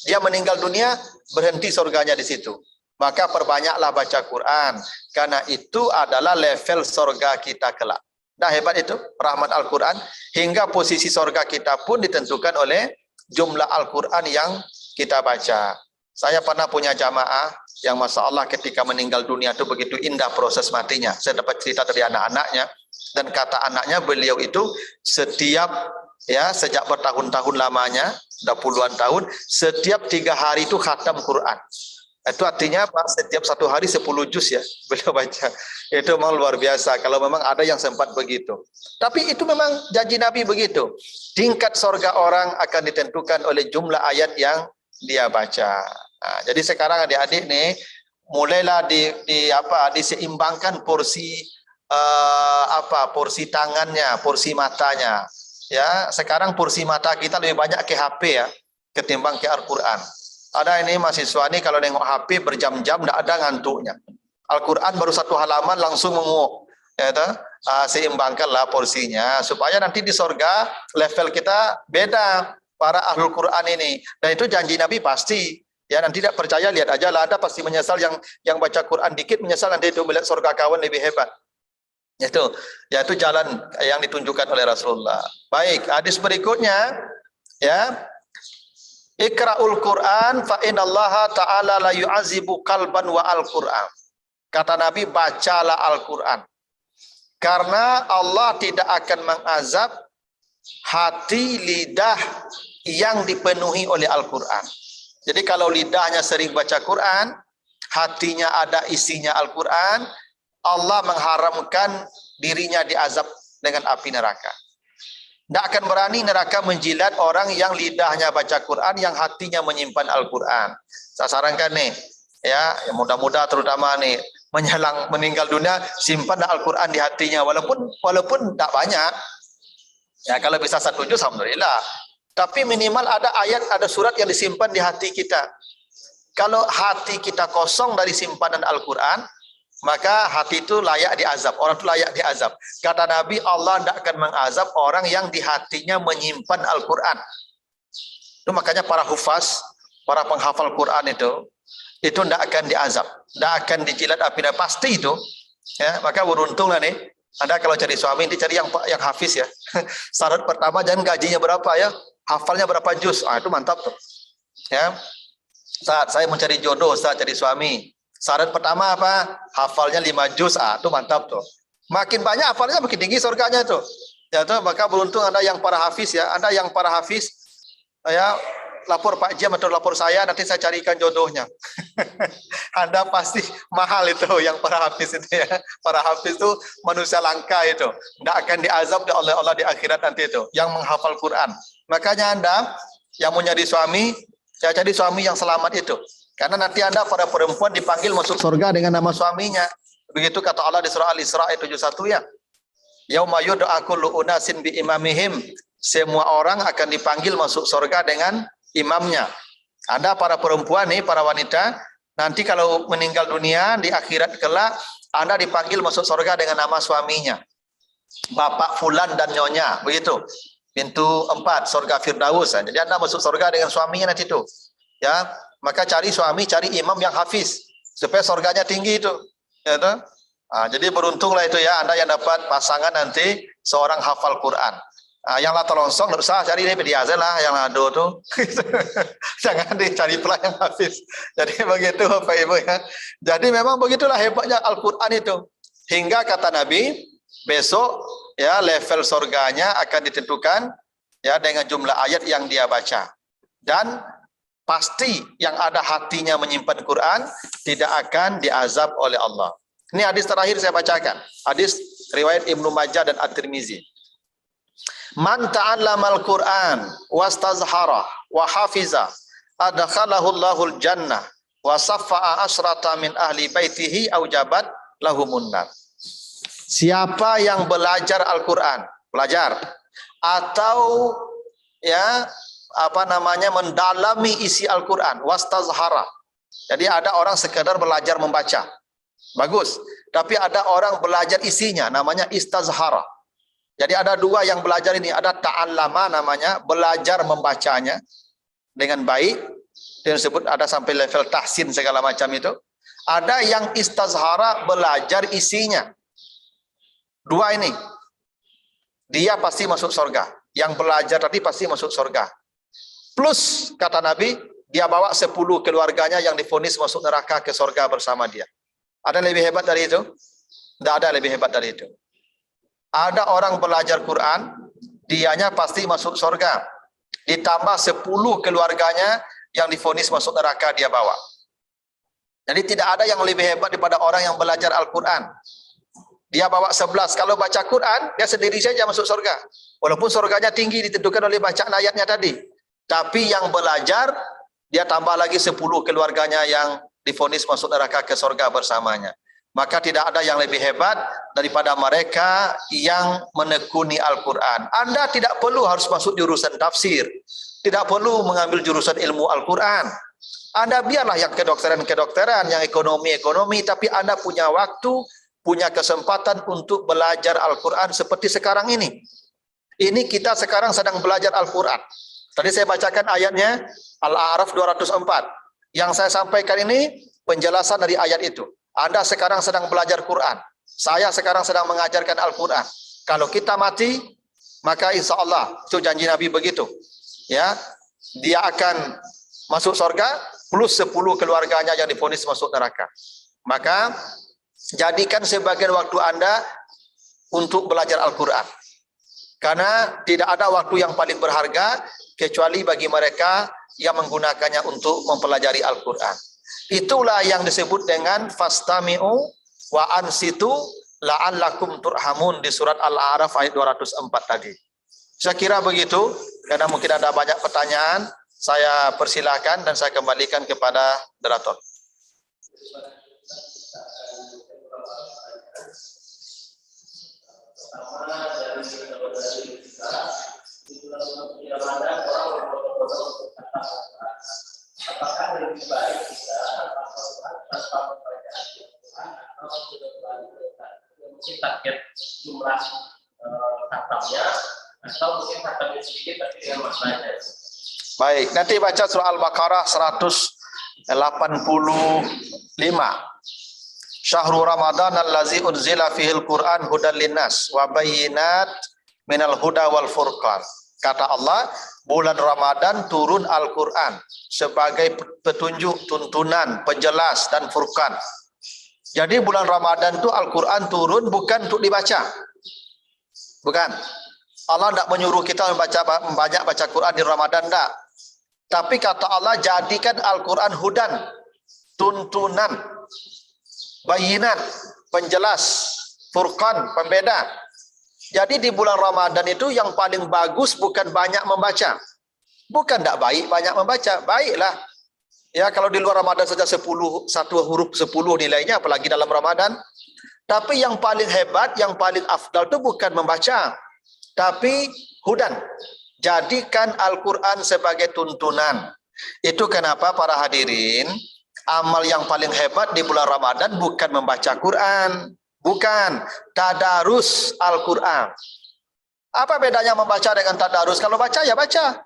dia meninggal dunia, berhenti surganya di situ. Maka perbanyaklah baca Quran, karena itu adalah level surga kita kelak. Nah hebat itu, rahmat Al-Quran, hingga posisi surga kita pun ditentukan oleh jumlah Al-Quran yang kita baca. Saya pernah punya jamaah yang Masya Allah ketika meninggal dunia itu begitu indah proses matinya. Saya dapat cerita dari anak-anaknya, dan kata anaknya beliau itu setiap sejak bertahun-tahun lamanya, sudah puluhan tahun, setiap 3 hari itu khatam Quran. Itu artinya setiap 1 hari 10 juz ya beliau baca. Itu memang luar biasa kalau memang ada yang sempat begitu. Tapi itu memang janji Nabi begitu. Tingkat surga orang akan ditentukan oleh jumlah ayat yang dia baca. Nah, jadi sekarang adik-adik nih mulailah diseimbangkan porsi porsi tangannya, porsi matanya. Ya, sekarang porsi mata kita lebih banyak ke HP ya ketimbang ke Al-Qur'an. Ada ini mahasiswa ini kalau nengok HP berjam-jam tidak ada ngantuknya. Al-Qur'an baru 1 halaman langsung menguap. Ya, seimbangkanlah porsinya supaya nanti di surga level kita beda para ahlul Quran ini. Dan itu janji Nabi pasti. Ya, nanti tidak percaya lihat aja lah, ada pasti menyesal yang baca Quran dikit menyesal nanti itu melihat surga kawan lebih hebat. Yaitu jalan yang ditunjukkan oleh Rasulullah. Baik, hadis berikutnya ya. Iqra'ul Qur'an fa innallaha ta'ala la yu'azibu qalban wa al-Qur'an. Kata Nabi, bacalah Al-Qur'an. Karena Allah tidak akan mengazab hati lidah yang dipenuhi oleh Al-Qur'an. Jadi kalau lidahnya sering baca Quran, hatinya ada isinya Al-Qur'an, Allah mengharamkan dirinya diazab dengan api neraka. Tidak akan berani neraka menjilat orang yang lidahnya baca Quran, yang hatinya menyimpan Al-Quran. Saya sarankan nih, ya muda-muda terutama nih, meninggal dunia, simpan Al-Quran di hatinya, walaupun tidak banyak. Ya kalau bisa 1 juz, alhamdulillah. Tapi minimal ada ayat, ada surat yang disimpan di hati kita. Kalau hati kita kosong dari simpanan Al-Quran, maka hati itu layak diazab. Orang itu layak diazab. Kata Nabi, Allah tidak akan mengazab orang yang di hatinya menyimpan Al-Quran. Itu makanya para hufaz, para penghafal Quran itu tidak akan diazab, tidak akan dijilat api neraka, pasti itu. Ya, maka beruntunglah nih. Anda kalau cari suami, ini cari yang hafiz ya. Syarat pertama jangan gajinya berapa ya, hafalnya berapa juz. Itu mantap tuh. Ya, saat saya mencari jodoh, saat cari suami. Syarat pertama apa? Hafalnya 5 juz. Itu mantap tuh. Makin banyak hafalnya makin tinggi surganya tuh. Ya tuh, maka beruntung Anda yang para hafiz ya. Anda yang para hafiz, ya lapor Pak Jam atau lapor saya, nanti saya carikan jodohnya. Anda pasti mahal itu yang para hafiz itu ya. Para hafiz itu manusia langka itu. Tidak akan diazab oleh Allah di akhirat nanti itu. Yang menghafal Quran. Makanya Anda yang mau nyari suami, Ya, jadi suami yang selamat itu. Karena nanti Anda para perempuan dipanggil masuk surga dengan nama suaminya. Begitu kata Allah di surah Al-Isra ayat 71 ya. Yauma yud'a kullu unasin bi imamihim. Semua orang akan dipanggil masuk surga dengan imamnya. Anda para perempuan nih, para wanita, nanti kalau meninggal dunia di akhirat kelak, Anda dipanggil masuk surga dengan nama suaminya. Bapak fulan dan nyonya, begitu. Pintu 4 surga Firdaus. Jadi Anda masuk surga dengan suaminya nanti itu. Ya, maka cari suami, cari imam yang hafiz supaya surganya tinggi itu. Ya, itu. Jadi beruntunglah itu ya Anda yang dapat pasangan nanti seorang hafal Quran. Yang lata longsong tidak usah cari ini media lah yang lado tuh. Jangan dicari pula yang hafiz. Jadi begitu Bapak Ibu ya. Jadi memang begitulah hebatnya Al-Quran itu. Hingga kata Nabi, besok ya level surganya akan ditentukan ya dengan jumlah ayat yang dia baca. Dan pasti yang ada hatinya menyimpan Quran tidak akan diazab oleh Allah. Ini hadis terakhir saya bacakan. Hadis riwayat Ibnu Majah dan At-Tirmizi. Man ta'allamal Qur'an wastazhara wa hafiza adkhalahu Allahul jannah wa saffa'a asrata min ahli baitihi aujabat lahumun nar. Siapa yang belajar Al-Qur'an, belajar atau ya mendalami isi Al-Qur'an, wastazhara. Jadi ada orang sekedar belajar membaca. Bagus, tapi ada orang belajar isinya, namanya istazhara. Jadi ada dua yang belajar ini, ada ta'allama namanya, belajar membacanya dengan baik, yang disebut ada sampai level tahsin segala macam itu. Ada yang istazhara, belajar isinya. Dua ini, dia pasti masuk surga. Yang belajar tadi pasti masuk surga. Plus, kata Nabi, dia bawa 10 keluarganya yang divonis masuk neraka ke surga bersama dia. Ada yang lebih hebat dari itu? Tidak ada yang lebih hebat dari itu. Ada orang belajar Quran, dianya pasti masuk surga. Ditambah 10 keluarganya yang divonis masuk neraka dia bawa. Jadi tidak ada yang lebih hebat daripada orang yang belajar Al-Quran. Dia bawa 11. Kalau baca Quran, dia sendiri saja masuk surga. Walaupun surganya tinggi ditentukan oleh bacaan ayatnya tadi. Tapi yang belajar, dia tambah lagi 10 keluarganya yang divonis masuk neraka ke surga bersamanya. Maka tidak ada yang lebih hebat daripada mereka yang menekuni Al-Quran. Anda tidak perlu harus masuk jurusan tafsir. Tidak perlu mengambil jurusan ilmu Al-Quran. Anda biarlah yang kedokteran-kedokteran, yang ekonomi-ekonomi, tapi Anda punya waktu, punya kesempatan untuk belajar Al-Quran seperti sekarang ini. Ini kita sekarang sedang belajar Al-Quran. Tadi saya bacakan ayatnya, Al-A'raf 204. Yang saya sampaikan ini penjelasan dari ayat itu. Anda sekarang sedang belajar Quran. Saya sekarang sedang mengajarkan Al-Quran. Kalau kita mati, maka insya Allah, itu janji Nabi begitu. Ya, dia akan masuk surga, plus 10 keluarganya yang divonis masuk neraka. Maka, jadikan sebagian waktu Anda untuk belajar Al-Quran. Karena tidak ada waktu yang paling berharga, kecuali bagi mereka yang menggunakannya untuk mempelajari Al-Quran. Itulah yang disebut dengan fastami'u wa ansitu la'allakum turhamun di surat Al-A'raf ayat 204 tadi. Saya kira begitu, karena mungkin ada banyak pertanyaan, saya persilakan dan saya kembalikan kepada moderator. Apakah lebih baik kita tanpa membaca atau mungkin target jumlah khatamnya atau mungkin khatamnya sedikit tapi dengan maknanya. Baik, nanti baca surah Al-Baqarah 185. Syahrul Ramadan allazi unzila fihil Qur'an hudan linnas wa bayyinat minal huda wal furqan. Kata Allah, bulan Ramadan turun Al-Quran sebagai petunjuk, tuntunan, penjelas dan furqan. Jadi bulan Ramadan itu Al-Quran turun bukan untuk dibaca. Bukan. Allah tidak menyuruh kita banyak baca Quran di Ramadan, tidak. Tapi kata Allah, jadikan Al-Quran hudan, tuntunan, bayinat, penjelas, furqan, pembeda. Jadi di bulan Ramadan itu yang paling bagus bukan banyak membaca. Bukan tidak baik banyak membaca, baiklah. Ya kalau di luar Ramadan saja 1 huruf 10 nilainya, apalagi dalam Ramadan. Tapi yang paling hebat, yang paling afdal itu bukan membaca, tapi hudan. Jadikan Al-Quran sebagai tuntunan. Itu kenapa para hadirin, amal yang paling hebat di bulan Ramadan bukan membaca Quran, bukan tadarus Al-Quran. Apa bedanya membaca dengan tadarus? Kalau baca ya baca.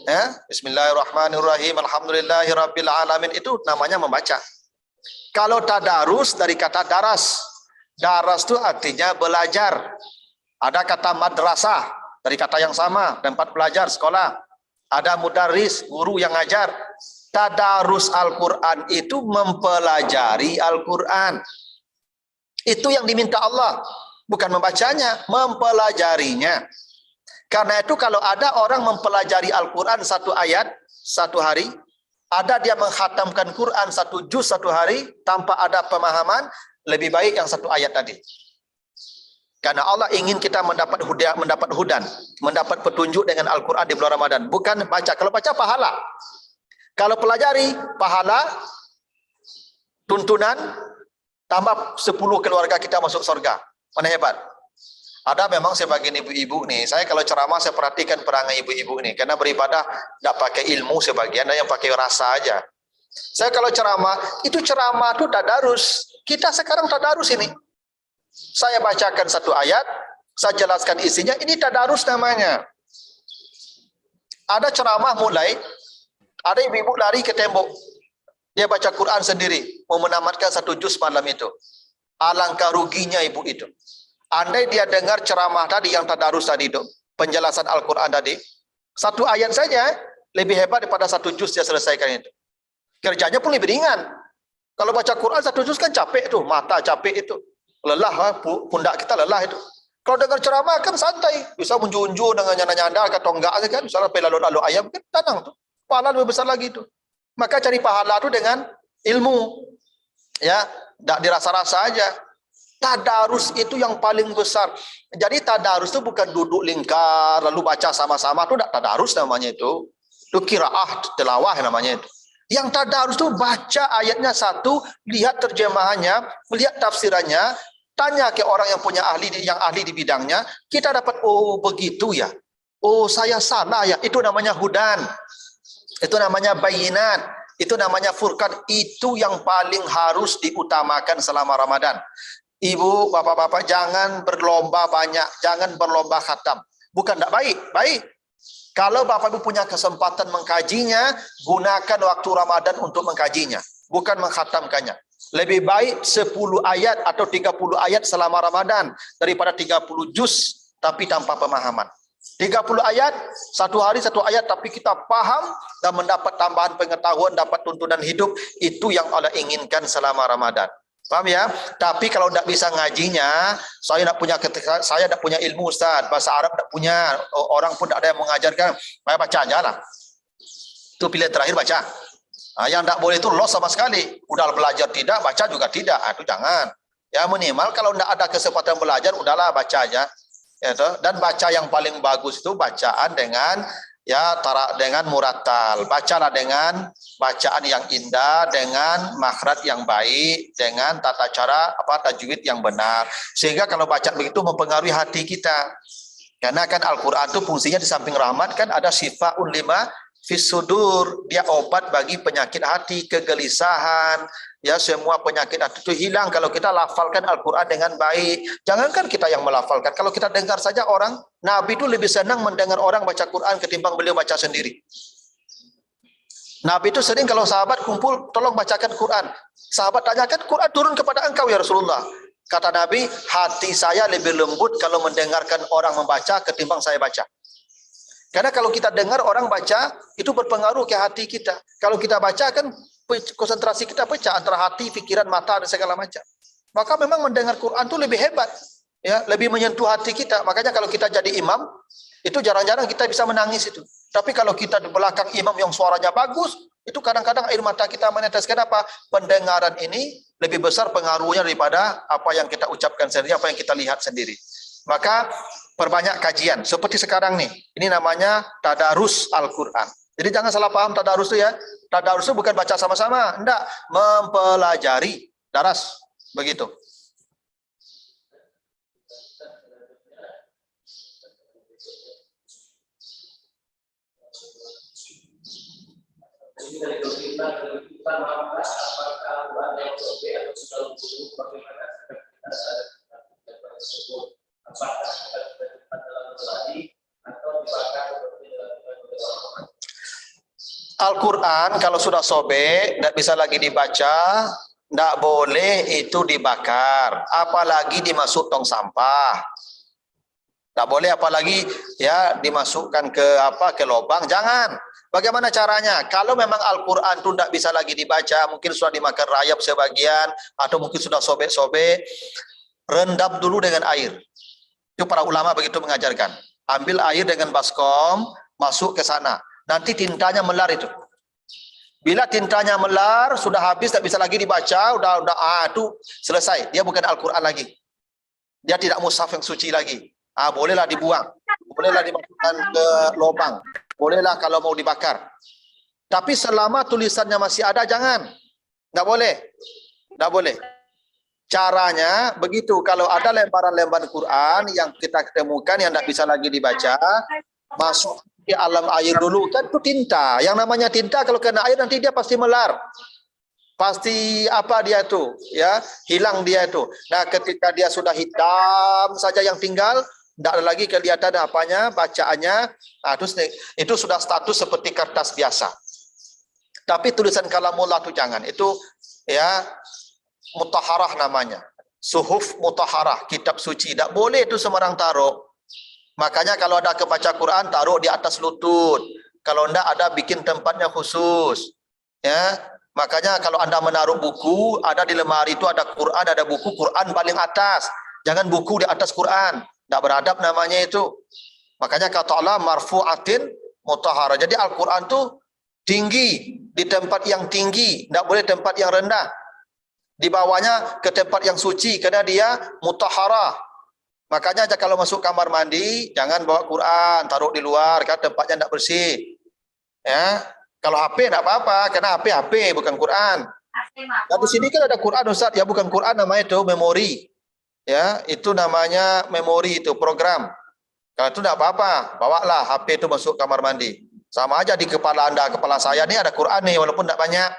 Ya, Bismillahirrahmanirrahim, Alhamdulillahirabbil alamin, itu namanya membaca. Kalau tadarus dari kata daras. Daras itu artinya belajar. Ada kata madrasah dari kata yang sama, tempat belajar, sekolah. Ada mudarris, guru yang ngajar. Tadarus Al-Quran itu mempelajari Al-Quran. Itu yang diminta Allah, bukan membacanya, mempelajarinya. Karena itu kalau ada orang mempelajari Al-Quran 1 ayat 1 hari, ada dia menghatamkan Quran 1 juz 1 hari tanpa ada pemahaman, lebih baik yang 1 ayat tadi. Karena Allah ingin kita mendapat hudan, mendapat petunjuk dengan Al-Quran di bulan Ramadan, bukan baca. Kalau baca pahala, kalau pelajari pahala, tuntunan, tambah 10 keluarga kita masuk surga. Mana hebat? Ada memang sebagian ibu-ibu nih, saya kalau ceramah saya perhatikan perangai ibu-ibu nih, karena beribadah tidak pakai ilmu sebagian, ada yang pakai rasa aja. Saya kalau ceramah, itu ceramah itu tadarus. Kita sekarang tadarus ini. Saya bacakan 1 ayat, saya jelaskan isinya, ini tadarus namanya. Ada ceramah mulai, ada ibu-ibu lari ke tembok, dia baca Quran sendiri, mau menamatkan 1 juz malam itu. Alangkah ruginya ibu itu. Andai dia dengar ceramah tadi yang tadarus tadi itu, penjelasan Al-Quran tadi, 1 ayat saja lebih hebat daripada 1 juz dia selesaikan itu. Kerjanya pun lebih ringan. Kalau baca Quran 1 juz kan capek tuh, mata capek itu. Lelah, pundak kita lelah itu. Kalau dengar ceramah kan santai, bisa menjunjung dengan nyanda-nyanda atau enggak kan, misalnya lalu ayam kan tenang tuh. Pahala lebih besar lagi itu. Maka cari pahala itu dengan ilmu. Ya, enggak dirasa-rasa aja. Tadarus itu yang paling besar. Jadi tadarus itu bukan duduk lingkar lalu baca sama-sama, itu enggak tadarus namanya itu. Itu qiraah, tilawah namanya itu. Yang tadarus itu baca ayatnya 1, lihat terjemahannya, lihat tafsirannya, tanya ke orang yang punya ahli di bidangnya, kita dapat oh begitu ya. Oh saya salah ya. Itu namanya hudan. Itu namanya bayinat. Itu namanya furqan. Itu yang paling harus diutamakan selama Ramadan. Ibu, bapak-bapak, jangan berlomba banyak, jangan berlomba khatam. Bukan tidak baik, baik. Kalau bapak ibu punya kesempatan mengkajinya, gunakan waktu Ramadan untuk mengkajinya, bukan mengkhatamkannya. Lebih baik 10 ayat atau 30 ayat selama Ramadan daripada 30 juz tapi tanpa pemahaman. 30 ayat, 1 hari 1 ayat tapi kita paham dan mendapat tambahan pengetahuan, dapat tuntunan hidup, itu yang Allah inginkan selama Ramadan. Paham ya? Tapi kalau tidak bisa ngajinya, saya tidak punya ilmu Ustaz, bahasa Arab tidak punya, orang pun tidak ada yang mengajarkan, saya baca aja lah. Itu pilihan terakhir, baca. Yang tidak boleh itu los sama sekali. Udah belajar tidak, baca juga tidak. Itu jangan. Ya minimal kalau tidak ada kesempatan belajar, udahlah baca aja. Ya, dan baca yang paling bagus itu bacaan dengan dengan murattal. Bacalah dengan bacaan yang indah, dengan makhraj yang baik, dengan tata cara tajwid yang benar. Sehingga kalau baca begitu mempengaruhi hati kita. Karena kan Al-Qur'an itu fungsinya di samping rahmat kan ada syifaa'un lima fis sudur. Dia obat bagi penyakit hati, kegelisahan, ya semua penyakit hati itu hilang kalau kita lafalkan Al-Quran dengan baik. Jangankan kita yang melafalkan, kalau kita dengar saja orang, Nabi itu lebih senang mendengar orang baca Quran ketimbang beliau baca sendiri. Nabi itu sering kalau sahabat kumpul, tolong bacakan Quran. Sahabat tanyakan, Quran turun kepada engkau ya Rasulullah. Kata Nabi, hati saya lebih lembut kalau mendengarkan orang membaca ketimbang saya baca. Karena kalau kita dengar orang baca, itu berpengaruh ke hati kita. Kalau kita baca kan konsentrasi kita pecah antara hati, pikiran, mata dan segala macam. Maka memang mendengar Quran itu lebih hebat, ya, lebih menyentuh hati kita. Makanya kalau kita jadi imam, itu jarang-jarang kita bisa menangis itu. Tapi kalau kita di belakang imam yang suaranya bagus, itu kadang-kadang air mata kita menetes. Kenapa? Pendengaran ini lebih besar pengaruhnya daripada apa yang kita ucapkan sendiri, apa yang kita lihat sendiri. Maka perbanyak kajian. Seperti sekarang nih, ini namanya tadarus Al-Quran. Jadi jangan salah paham tadarus itu ya. Tadarus itu bukan baca sama-sama, enggak, mempelajari, daras, begitu. Al-Quran kalau sudah sobek, tidak bisa lagi dibaca, tidak boleh itu dibakar, apalagi dimasuk tong sampah. Tidak boleh apalagi ya dimasukkan ke lubang, jangan. Bagaimana caranya? Kalau memang Al-Quran itu tidak bisa lagi dibaca, mungkin sudah dimakan rayap sebagian, atau mungkin sudah sobek-sobek, rendam dulu dengan air. Itu para ulama begitu mengajarkan. Ambil air dengan baskom, masuk ke sana. Nanti tintanya melar itu. Bila tintanya melar, sudah habis, tak bisa lagi dibaca, itu selesai. Dia bukan Al-Quran lagi. Dia tidak mushaf yang suci lagi. Bolehlah dibuang. Bolehlah dimasukkan ke lubang. Bolehlah kalau mau dibakar. Tapi selama tulisannya masih ada, jangan. Tidak boleh. Tidak boleh. Caranya begitu, kalau ada lembaran-lembaran Quran yang kita temukan yang tidak bisa lagi dibaca, masuk ke alam air dulu, kan itu tinta. Yang namanya tinta kalau kena air nanti dia pasti melar. Pasti dia tuh, ya, hilang dia itu. Nah, ketika dia sudah hitam saja yang tinggal, tidak ada lagi kelihatan apanya, bacaannya, terus itu sudah status seperti kertas biasa. Tapi tulisan kalamullah itu jangan. Itu ya mutaharah namanya. Suhuf mutaharah, kitab suci. Tak boleh itu sembarang taruh. Makanya kalau ada kebaca Quran, taruh di atas lutut. Kalau enggak ada bikin tempatnya khusus. Ya, makanya kalau Anda menaruh buku, ada di lemari itu ada Quran, ada buku, Quran paling atas. Jangan buku di atas Quran. Enggak beradab namanya itu. Makanya kata Allah marfu'atin mutahharah. Jadi Al-Quran itu tinggi, di tempat yang tinggi, enggak boleh tempat yang rendah. Di bawahnya ke tempat yang suci karena dia mutahharah. Makanya kalau masuk kamar mandi jangan bawa Quran, taruh di luar kan tempatnya tidak bersih. Ya, kalau HP tidak apa-apa karena HP bukan Quran. Nah, di sini kan ada Quran Ustaz, ya bukan Quran namanya itu memori. Ya, itu namanya memori itu program. Kalau itu tidak apa-apa, bawalah HP itu masuk kamar mandi. Sama aja di kepala Anda, kepala saya ini ada Quran nih walaupun tidak banyak.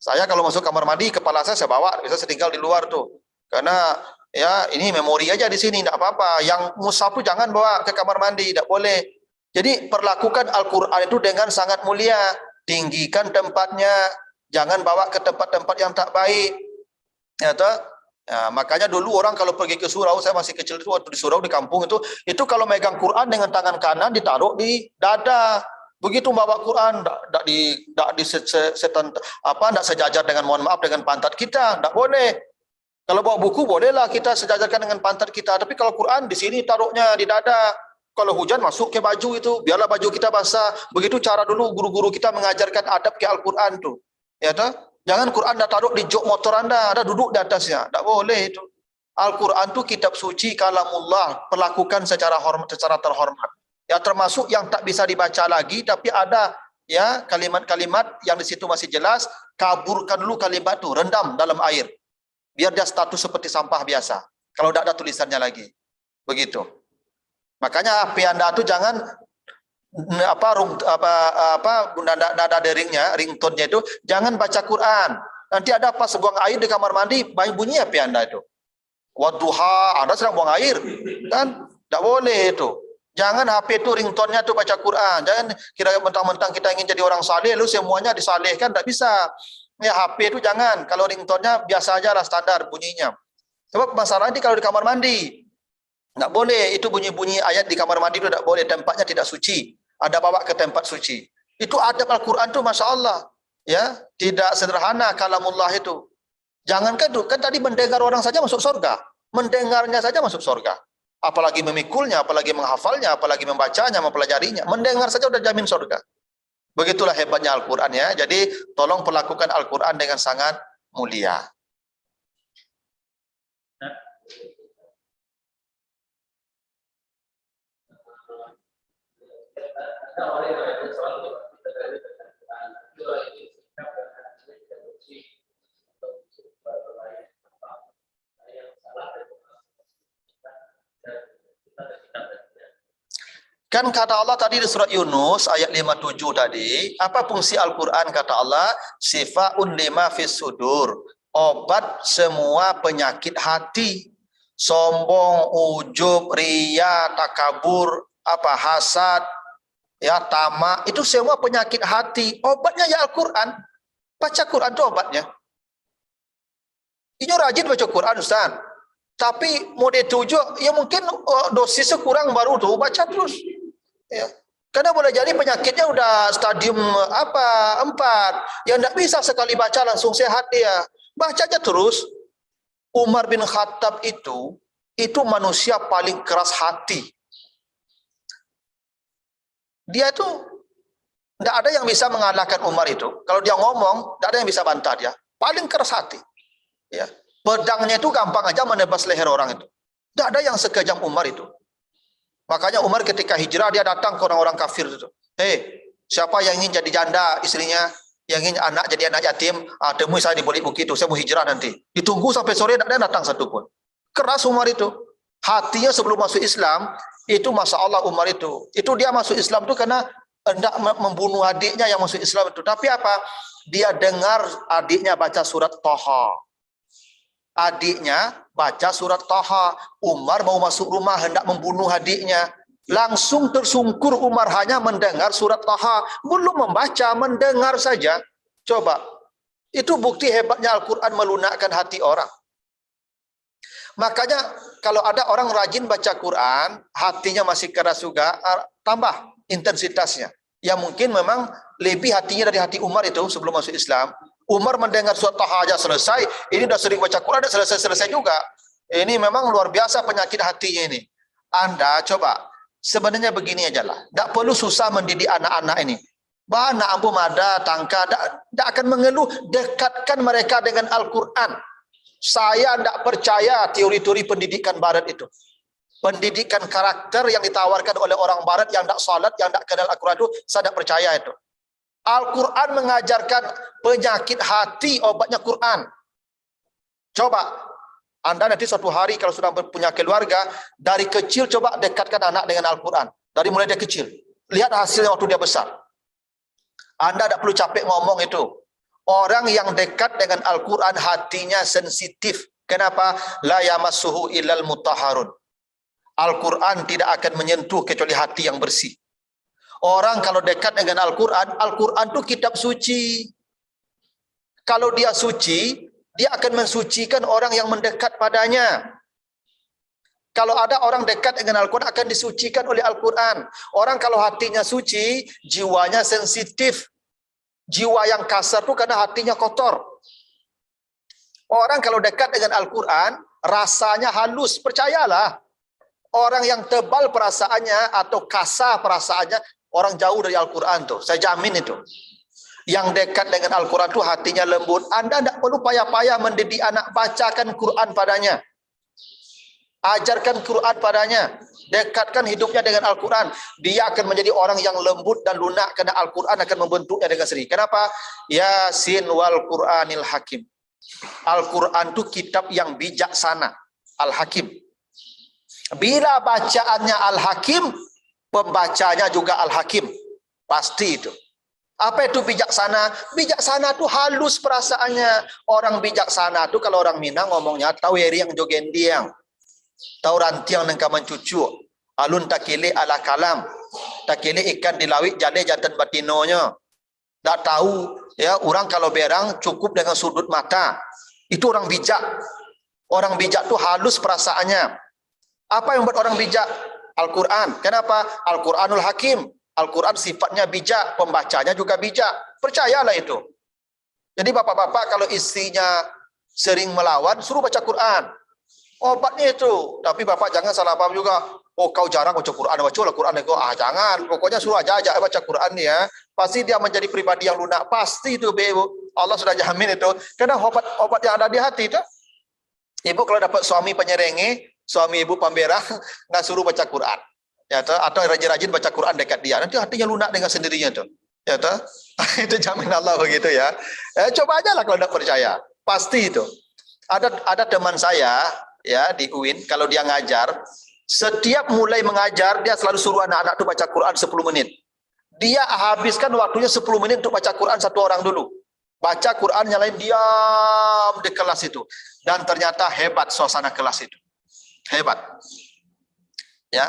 Saya kalau masuk kamar mandi kepala saya bawa, bisa setinggal di luar tuh. Karena ya ini memori aja di sini, tidak apa-apa. Yang mushaf itu jangan bawa ke kamar mandi, tidak boleh. Jadi perlakukan Al-Quran itu dengan sangat mulia. Tinggikan tempatnya, jangan bawa ke tempat-tempat yang tak baik. Ya, toh? Ya, makanya dulu orang kalau pergi ke surau, saya masih kecil itu waktu di surau di kampung itu kalau megang Quran dengan tangan kanan ditaruh di dada. Begitu bawa Quran, tidak sejajar dengan, mohon maaf, dengan pantat kita, tidak boleh. Kalau bawa buku bolehlah kita sejajarkan dengan pantat kita, tapi kalau Quran di sini taruhnya di dada. Kalau hujan masuk ke baju itu, biarlah baju kita basah. Begitu cara dulu guru-guru kita mengajarkan adab ke Al-Quran tuh. Ya toh? Jangan Quran dah taruh di jok motor Anda, ada duduk di atasnya. Tak boleh itu. Al-Quran itu kitab suci kalamullah, perlakukan secara hormat, secara terhormat. Ya termasuk yang tak bisa dibaca lagi, tapi ada ya kalimat-kalimat yang di situ masih jelas, kaburkan dulu kalimat itu, rendam dalam air. Biar dia status seperti sampah biasa. Kalau tidak ada tulisannya lagi. Begitu. Makanya HP Anda itu jangan nada deringnya, ringtone-nya itu jangan baca Quran. Nanti ada pas buang air di kamar mandi, bunyi HP Anda itu. Wadduha, Anda sedang buang air. Kan tidak boleh itu. Jangan HP itu ringtone-nya itu baca Quran. Jangan kira mentang-mentang kita ingin jadi orang saleh lalu semuanya disalehkan, tidak bisa. Ya HP itu jangan. Kalau ringtone-nya biasa aja lah, standar bunyinya. Sebab masalah ini kalau di kamar mandi tidak boleh. Itu bunyi-bunyi ayat di kamar mandi itu tidak boleh. Tempatnya tidak suci. Ada bawa ke tempat suci. Itu adab Al-Quran itu Masya Allah. Ya, tidak sederhana kalamullah itu. Jangankan itu, kan tadi mendengar orang saja masuk surga. Mendengarnya saja masuk surga. Apalagi memikulnya, apalagi menghafalnya, apalagi membacanya, mempelajarinya. Mendengar saja sudah jamin surga. Begitulah hebatnya Al-Quran ya. Jadi tolong perlakukan Al-Quran dengan sangat mulia. Kan kata Allah tadi di surat Yunus ayat 57 tadi, apa fungsi Al-Quran kata Allah? Sifaun lima fis sudur, obat semua penyakit hati. Sombong, ujub, riya, takabur, hasad, ya tamak, itu semua penyakit hati. Obatnya ya Al-Quran. Baca Quran itu obatnya. Ini rajin baca Quran Ustaz. Tapi mode 7 ya mungkin dosisnya kurang baru tuh baca terus. Ya. Karena boleh jadi penyakitnya udah stadium 4 yang tidak bisa sekali baca langsung sehat dia. Baca aja terus. Umar bin Khattab itu manusia paling keras hati. Dia itu tidak ada yang bisa mengalahkan Umar itu. Kalau dia ngomong, tidak ada yang bisa bantah dia. Paling keras hati. Ya. Pedangnya itu gampang aja menebas leher orang itu. Tidak ada yang sekejam Umar itu. Makanya Umar ketika hijrah dia datang ke orang-orang kafir itu. Siapa yang ingin jadi janda istrinya, yang ingin anak jadi anak yatim, temui saya di bukit itu, saya mau hijrah nanti. Ditunggu sampai sore tidak ada datang satu pun. Keras Umar itu. Hatinya sebelum masuk Islam, itu Masya Allah Umar itu. Itu dia masuk Islam itu karena hendak membunuh adiknya yang masuk Islam itu. Tapi apa? Dia dengar adiknya baca surat Thaha. Adiknya baca surat Thaha. Umar mau masuk rumah hendak membunuh adiknya. Langsung tersungkur Umar hanya mendengar surat Thaha. Belum membaca, mendengar saja. Coba. Itu bukti hebatnya Al-Quran melunakkan hati orang. Makanya kalau ada orang rajin baca Quran, hatinya masih keras juga, tambah intensitasnya. Ya mungkin memang lebih hatinya dari hati Umar itu sebelum masuk Islam. Umar mendengar surat Thaha aja selesai, ini udah sering baca Quran, udah selesai juga. Ini memang luar biasa penyakit hatinya ini. Anda coba, sebenarnya begini aja lah. Tidak perlu susah mendidik anak-anak ini. Anak ampuh mada, tangka, tidak akan mengeluh. Dekatkan mereka dengan Al-Quran. Saya tidak percaya teori-teori pendidikan barat itu. Pendidikan karakter yang ditawarkan oleh orang barat yang tidak salat, yang tidak kenal Al-Quran itu, saya tidak percaya itu. Al-Quran mengajarkan penyakit hati, obatnya Quran. Coba, Anda nanti suatu hari kalau sudah punya keluarga, dari kecil coba dekatkan anak dengan Al-Quran. Dari mulai dia kecil. Lihat hasilnya waktu dia besar. Anda tidak perlu capek ngomong itu. Orang yang dekat dengan Al-Quran hatinya sensitif. Kenapa? La yamassuhu illal mutahharun. Al-Quran tidak akan menyentuh kecuali hati yang bersih. Orang kalau dekat dengan Al-Quran, Al-Quran itu kitab suci. Kalau dia suci, dia akan mensucikan orang yang mendekat padanya. Kalau ada orang dekat dengan Al-Quran, akan disucikan oleh Al-Quran. Orang kalau hatinya suci, jiwanya sensitif. Jiwa yang kasar itu karena hatinya kotor. Orang kalau dekat dengan Al-Quran, rasanya halus. Percayalah. Orang yang tebal perasaannya atau kasar perasaannya, orang jauh dari Al-Quran tuh, saya jamin itu. Yang dekat dengan Al-Quran tuh hatinya lembut. Anda tidak perlu payah-payah mendidik anak, bacakan Quran padanya. Ajarkan Quran padanya. Dekatkan hidupnya dengan Al-Quran. Dia akan menjadi orang yang lembut dan lunak karena Al-Quran akan membentuknya dengan sendiri. Kenapa? Yasin wal Quranil Hakim. Al-Quran itu kitab yang bijaksana. Al-Hakim. Bila bacaannya Al-Hakim, pembacanya juga Al-Hakim. Pasti itu. Apa itu bijaksana? Bijaksana itu halus perasaannya. Orang bijaksana itu kalau orang Minang ngomongnya, tahu yang jogendiang. Tahu rantiang nengkaman cucu. Alun takile ala kalam. Takile ikan di lawik jale jantan batinonya. Tak tahu ya, orang kalau berang cukup dengan sudut mata. Itu orang bijak. Orang bijak itu halus perasaannya. Apa yang buat orang bijak? Al-Quran. Kenapa? Al-Quranul Hakim. Al-Quran sifatnya bijak, pembacanya juga bijak. Percayalah itu. Jadi bapak-bapak kalau istrinya sering melawan, suruh baca Quran. Obatnya itu. Tapi bapak jangan salah paham juga. Oh, kau jarang baca Quran, bacalah Quran. Jangan. Pokoknya suruh aja baca Quran ya. Pasti dia menjadi pribadi yang lunak. Pasti itu, Ibu. Allah sudah jamin itu. Karena obat yang ada di hati itu. Ibu kalau dapat suami penyerenge, suami ibu pemberang, nggak suruh baca Quran. Ya toh, atau rajin-rajin baca Quran dekat dia, nanti hatinya lunak dengan sendirinya tuh. Ya toh? Itu jamin Allah begitu ya. Coba aja lah kalau tidak percaya. Pasti itu. Ada teman saya ya di UIN, kalau dia ngajar, setiap mulai mengajar dia selalu suruh anak-anak itu baca Quran 10 menit. Dia habiskan waktunya 10 menit untuk baca Quran satu orang dulu. Baca Quran, nyalain diam di kelas itu. Dan ternyata hebat suasana kelas itu. Hebat. Ya.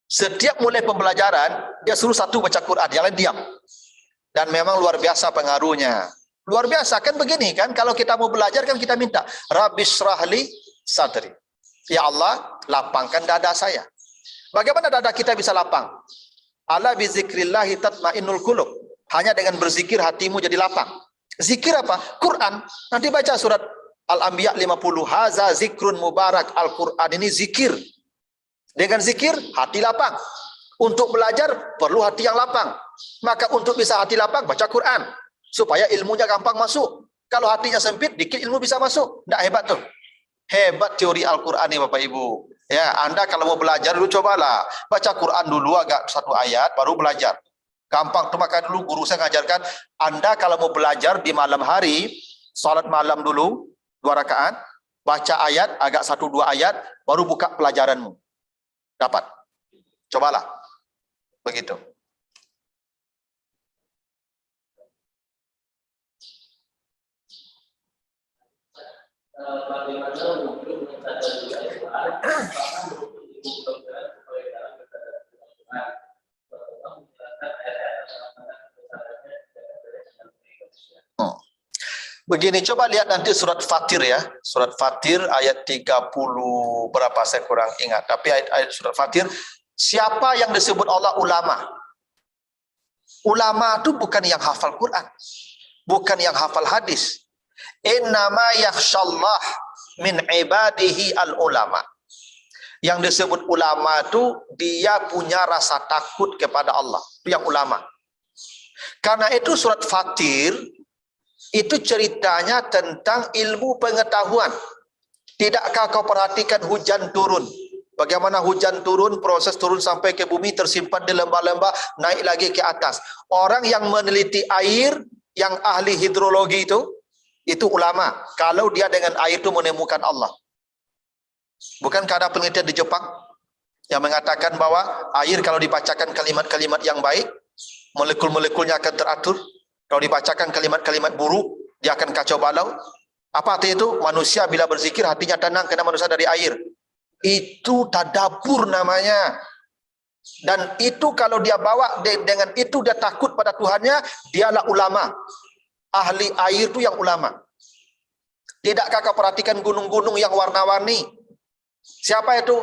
Setiap mulai pembelajaran, dia suruh satu baca Quran, yang lain diam. Dan memang luar biasa pengaruhnya. Luar biasa, kan begini kan, kalau kita mau belajar kan kita minta, Rabbis shrahli sadri. Ya Allah, lapangkan dada saya. Bagaimana dada kita bisa lapang? Ala bizikrillahi tatmainnul qulub. Hanya dengan berzikir hatimu jadi lapang. Zikir apa? Quran. Nanti baca surat Al-Anbiya 50. Haza zikrun mubarak. Al-Quran ini zikir. Dengan zikir, hati lapang. Untuk belajar, perlu hati yang lapang. Maka untuk bisa hati lapang, baca Quran. Supaya ilmunya gampang masuk. Kalau hatinya sempit, dikit ilmu bisa masuk. Tidak hebat tuh. Hebat teori Al-Quran ini Bapak Ibu. Ya, Anda kalau mau belajar dulu cobalah. Baca Quran dulu agak satu ayat, baru belajar. Gampang tuh, maka dulu guru saya ngajarkan, Anda kalau mau belajar di malam hari, salat malam dulu, 2 rakaat, baca ayat, agak 1-2 ayat, baru buka pelajaranmu. Dapat. Cobalah. Begitu. Begini, coba lihat nanti surat Fatir ya. Surat Fatir ayat 30 berapa saya kurang ingat. Tapi ayat surat Fatir, siapa yang disebut Allah ulama? Ulama itu bukan yang hafal Quran. Bukan yang hafal hadis. Innama yakhshallah min ibadihi al-ulama. Yang disebut ulama itu dia punya rasa takut kepada Allah. Itu yang ulama. Karena itu surat Fatir itu ceritanya tentang ilmu pengetahuan. Tidakkah kau perhatikan hujan turun? Bagaimana hujan turun, proses turun sampai ke bumi, tersimpan di lembah-lembah, naik lagi ke atas. Orang yang meneliti air, yang ahli hidrologi itu ulama. Kalau dia dengan air itu menemukan Allah. Bukankah ada penelitian di Jepang yang mengatakan bahwa air kalau dibacakan kalimat-kalimat yang baik, molekul-molekulnya akan teratur. Kalau dibacakan kalimat-kalimat buruk, dia akan kacau balau. Apa arti itu? Manusia bila berzikir hatinya tenang karena manusia dari air. Itu tadabbur namanya. Dan itu kalau dia bawa dengan itu dia takut pada Tuhannya, dialah ulama. Ahli air itu yang ulama. Tidakkah kau perhatikan gunung-gunung yang warna-warni? Siapa itu?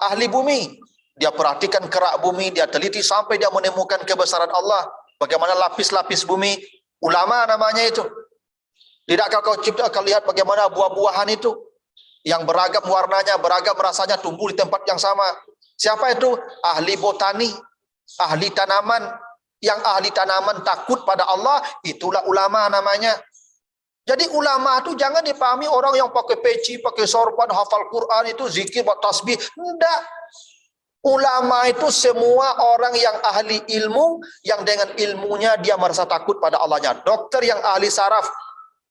Ahli bumi. Dia perhatikan kerak bumi, dia teliti sampai dia menemukan kebesaran Allah. Bagaimana lapis-lapis bumi, ulama namanya itu. Tidakkah kau lihat bagaimana buah-buahan itu yang beragam warnanya, beragam rasanya, tumbuh di tempat yang sama. Siapa itu? Ahli botani, ahli tanaman. Yang ahli tanaman takut pada Allah, itulah ulama namanya. Jadi ulama itu jangan dipahami orang yang pakai peci, pakai sorban, hafal Quran itu zikir, buat tasbih. Tidak. Ulama itu semua orang yang ahli ilmu, yang dengan ilmunya dia merasa takut pada Allahnya. Dokter yang ahli saraf,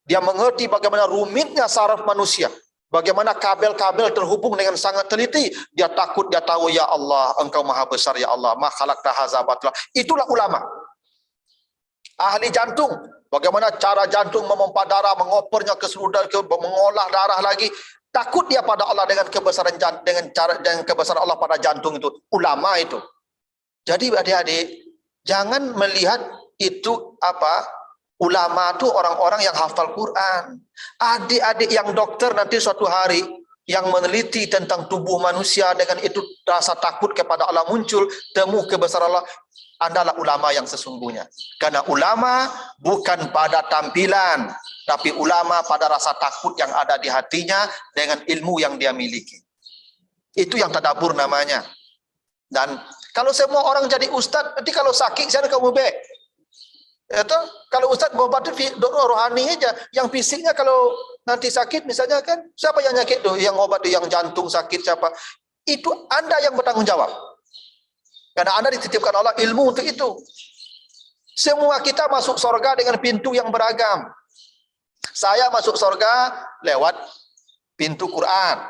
dia mengerti bagaimana rumitnya saraf manusia. Bagaimana kabel-kabel terhubung dengan sangat teliti. Dia takut, dia tahu, ya Allah, Engkau maha besar, ya Allah. Ma khalaqta hadza batila. Itulah ulama. Ahli jantung, bagaimana cara jantung memompa darah, mengopernya ke seluruh, mengolah darah lagi. Takut dia pada Allah dengan kebesaran dengan kebesaran Allah pada jantung itu. Ulama itu. Jadi adik-adik, jangan melihat itu ulama itu orang-orang yang hafal Quran. Adik-adik yang dokter nanti suatu hari yang meneliti tentang tubuh manusia, dengan itu rasa takut kepada Allah muncul, temu kebesaran Allah, adalah ulama yang sesungguhnya. Karena ulama bukan pada tampilan, tapi ulama pada rasa takut yang ada di hatinya dengan ilmu yang dia miliki. Itu yang tadabbur namanya. Dan kalau semua orang jadi ustaz, nanti kalau sakit saya kamu baik. Itu kalau ustaz ngobatin rohani aja, yang fisiknya kalau nanti sakit misalnya kan, siapa yang sakit tuh, yang obat tuh, yang jantung sakit siapa? Itu Anda yang bertanggung jawab. Karena Anda dititipkan Allah ilmu untuk itu. Semua kita masuk surga dengan pintu yang beragam. Saya masuk surga lewat pintu Quran.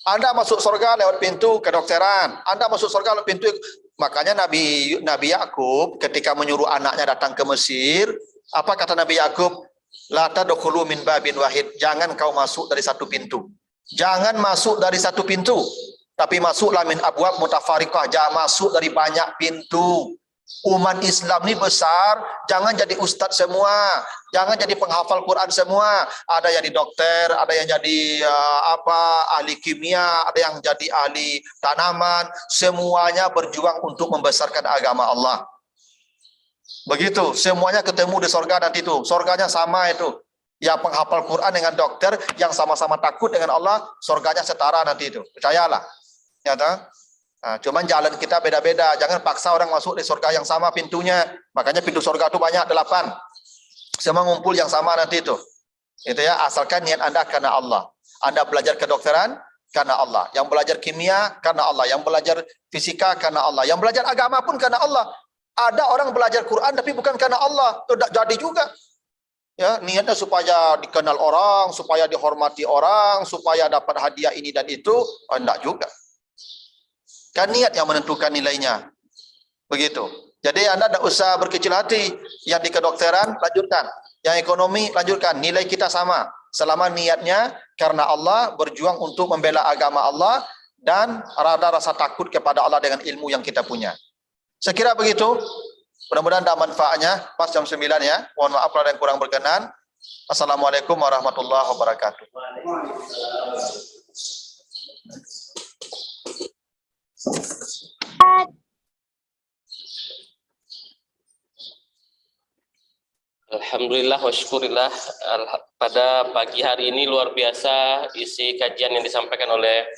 Anda masuk surga lewat pintu kedokteran. Anda masuk surga lewat pintu. Makanya Nabi Yakub ketika menyuruh anaknya datang ke Mesir, apa kata Nabi Yakub? La tadkhulu min babin wahid. Jangan kau masuk dari satu pintu. Jangan masuk dari satu pintu, tapi masuklah min abwab mutafariqah. Jangan masuk dari banyak pintu. Umat Islam ini besar, jangan jadi ustadz semua, jangan jadi penghafal Quran semua. Ada yang jadi dokter, ada yang jadi ahli kimia, ada yang jadi ahli tanaman. Semuanya berjuang untuk membesarkan agama Allah. Begitu, semuanya ketemu di surga nanti itu. Surganya sama itu. Yang penghafal Quran dengan dokter yang sama-sama takut dengan Allah, surganya setara nanti itu. Percayalah. Ya, tak? Nah, cuman jalan kita beda-beda. Jangan paksa orang masuk di surga yang sama pintunya. Makanya pintu surga itu banyak, 8. Semua ngumpul yang sama nanti itu. Itu ya, asalkan niat Anda karena Allah. Anda belajar kedokteran karena Allah. Yang belajar kimia karena Allah. Yang belajar fisika karena Allah. Yang belajar agama pun karena Allah. Ada orang belajar Quran tapi bukan karena Allah. Tidak jadi juga. Ya, niatnya supaya dikenal orang, supaya dihormati orang, supaya dapat hadiah ini dan itu. Enggak juga. Kan niat yang menentukan nilainya. Begitu. Jadi Anda tidak usah berkecil hati. Yang di kedokteran, lanjutkan. Yang ekonomi, lanjutkan. Nilai kita sama. Selama niatnya karena Allah, berjuang untuk membela agama Allah, dan ada rasa takut kepada Allah dengan ilmu yang kita punya. Sekira begitu. Mudah-mudahan ada manfaatnya. Pas jam 9 ya. Mohon maaf kalau ada yang kurang berkenan. Assalamualaikum warahmatullahi wabarakatuh. Alhamdulillah wa syukurillah. Pada pagi hari ini luar biasa isi kajian yang disampaikan oleh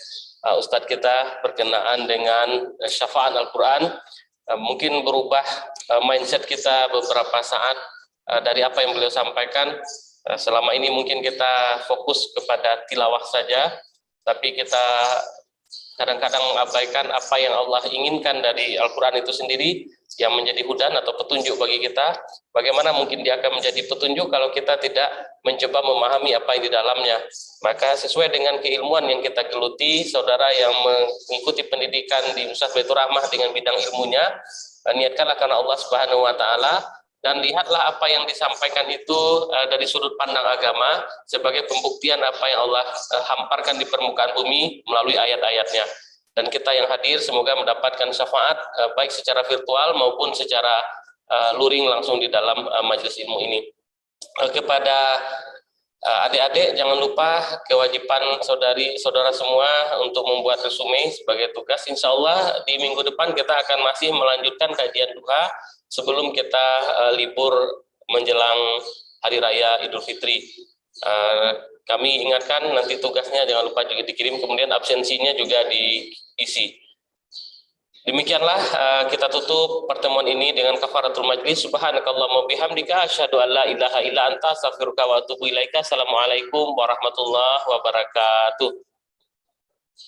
Ustadz kita berkenaan dengan syafa'at Al-Quran. Mungkin berubah mindset kita beberapa saat dari apa yang beliau sampaikan. Selama ini mungkin kita fokus kepada tilawah saja, tapi kita kadang-kadang mengabaikan apa yang Allah inginkan dari Al-Quran itu sendiri, yang menjadi hudan atau petunjuk bagi kita. Bagaimana mungkin dia akan menjadi petunjuk kalau kita tidak mencoba memahami apa yang di dalamnya. Maka sesuai dengan keilmuan yang kita geluti, saudara yang mengikuti pendidikan di Ustadz Baitur Rahmah dengan bidang ilmunya, niatkanlah karena Allah Subhanahu wa Ta'ala, dan lihatlah apa yang disampaikan itu dari sudut pandang agama sebagai pembuktian apa yang Allah hamparkan di permukaan bumi melalui ayat-ayatnya. Dan kita yang hadir semoga mendapatkan syafaat baik secara virtual maupun secara luring langsung di dalam majelis ilmu ini. Kepada adik-adik, jangan lupa kewajiban saudara semua untuk membuat resume sebagai tugas. Insya Allah di minggu depan kita akan masih melanjutkan kajian duha sebelum kita libur menjelang Hari Raya Idul Fitri. Kami ingatkan nanti tugasnya jangan lupa juga dikirim, kemudian absensinya juga diisi. Demikianlah kita tutup pertemuan ini dengan kafaratul majlis. Subhanakallahumma bihamdika asyhadu an la ilaha illa anta astaghfiruka wa atubu ilaika. Assalamualaikum warahmatullahi wabarakatuh.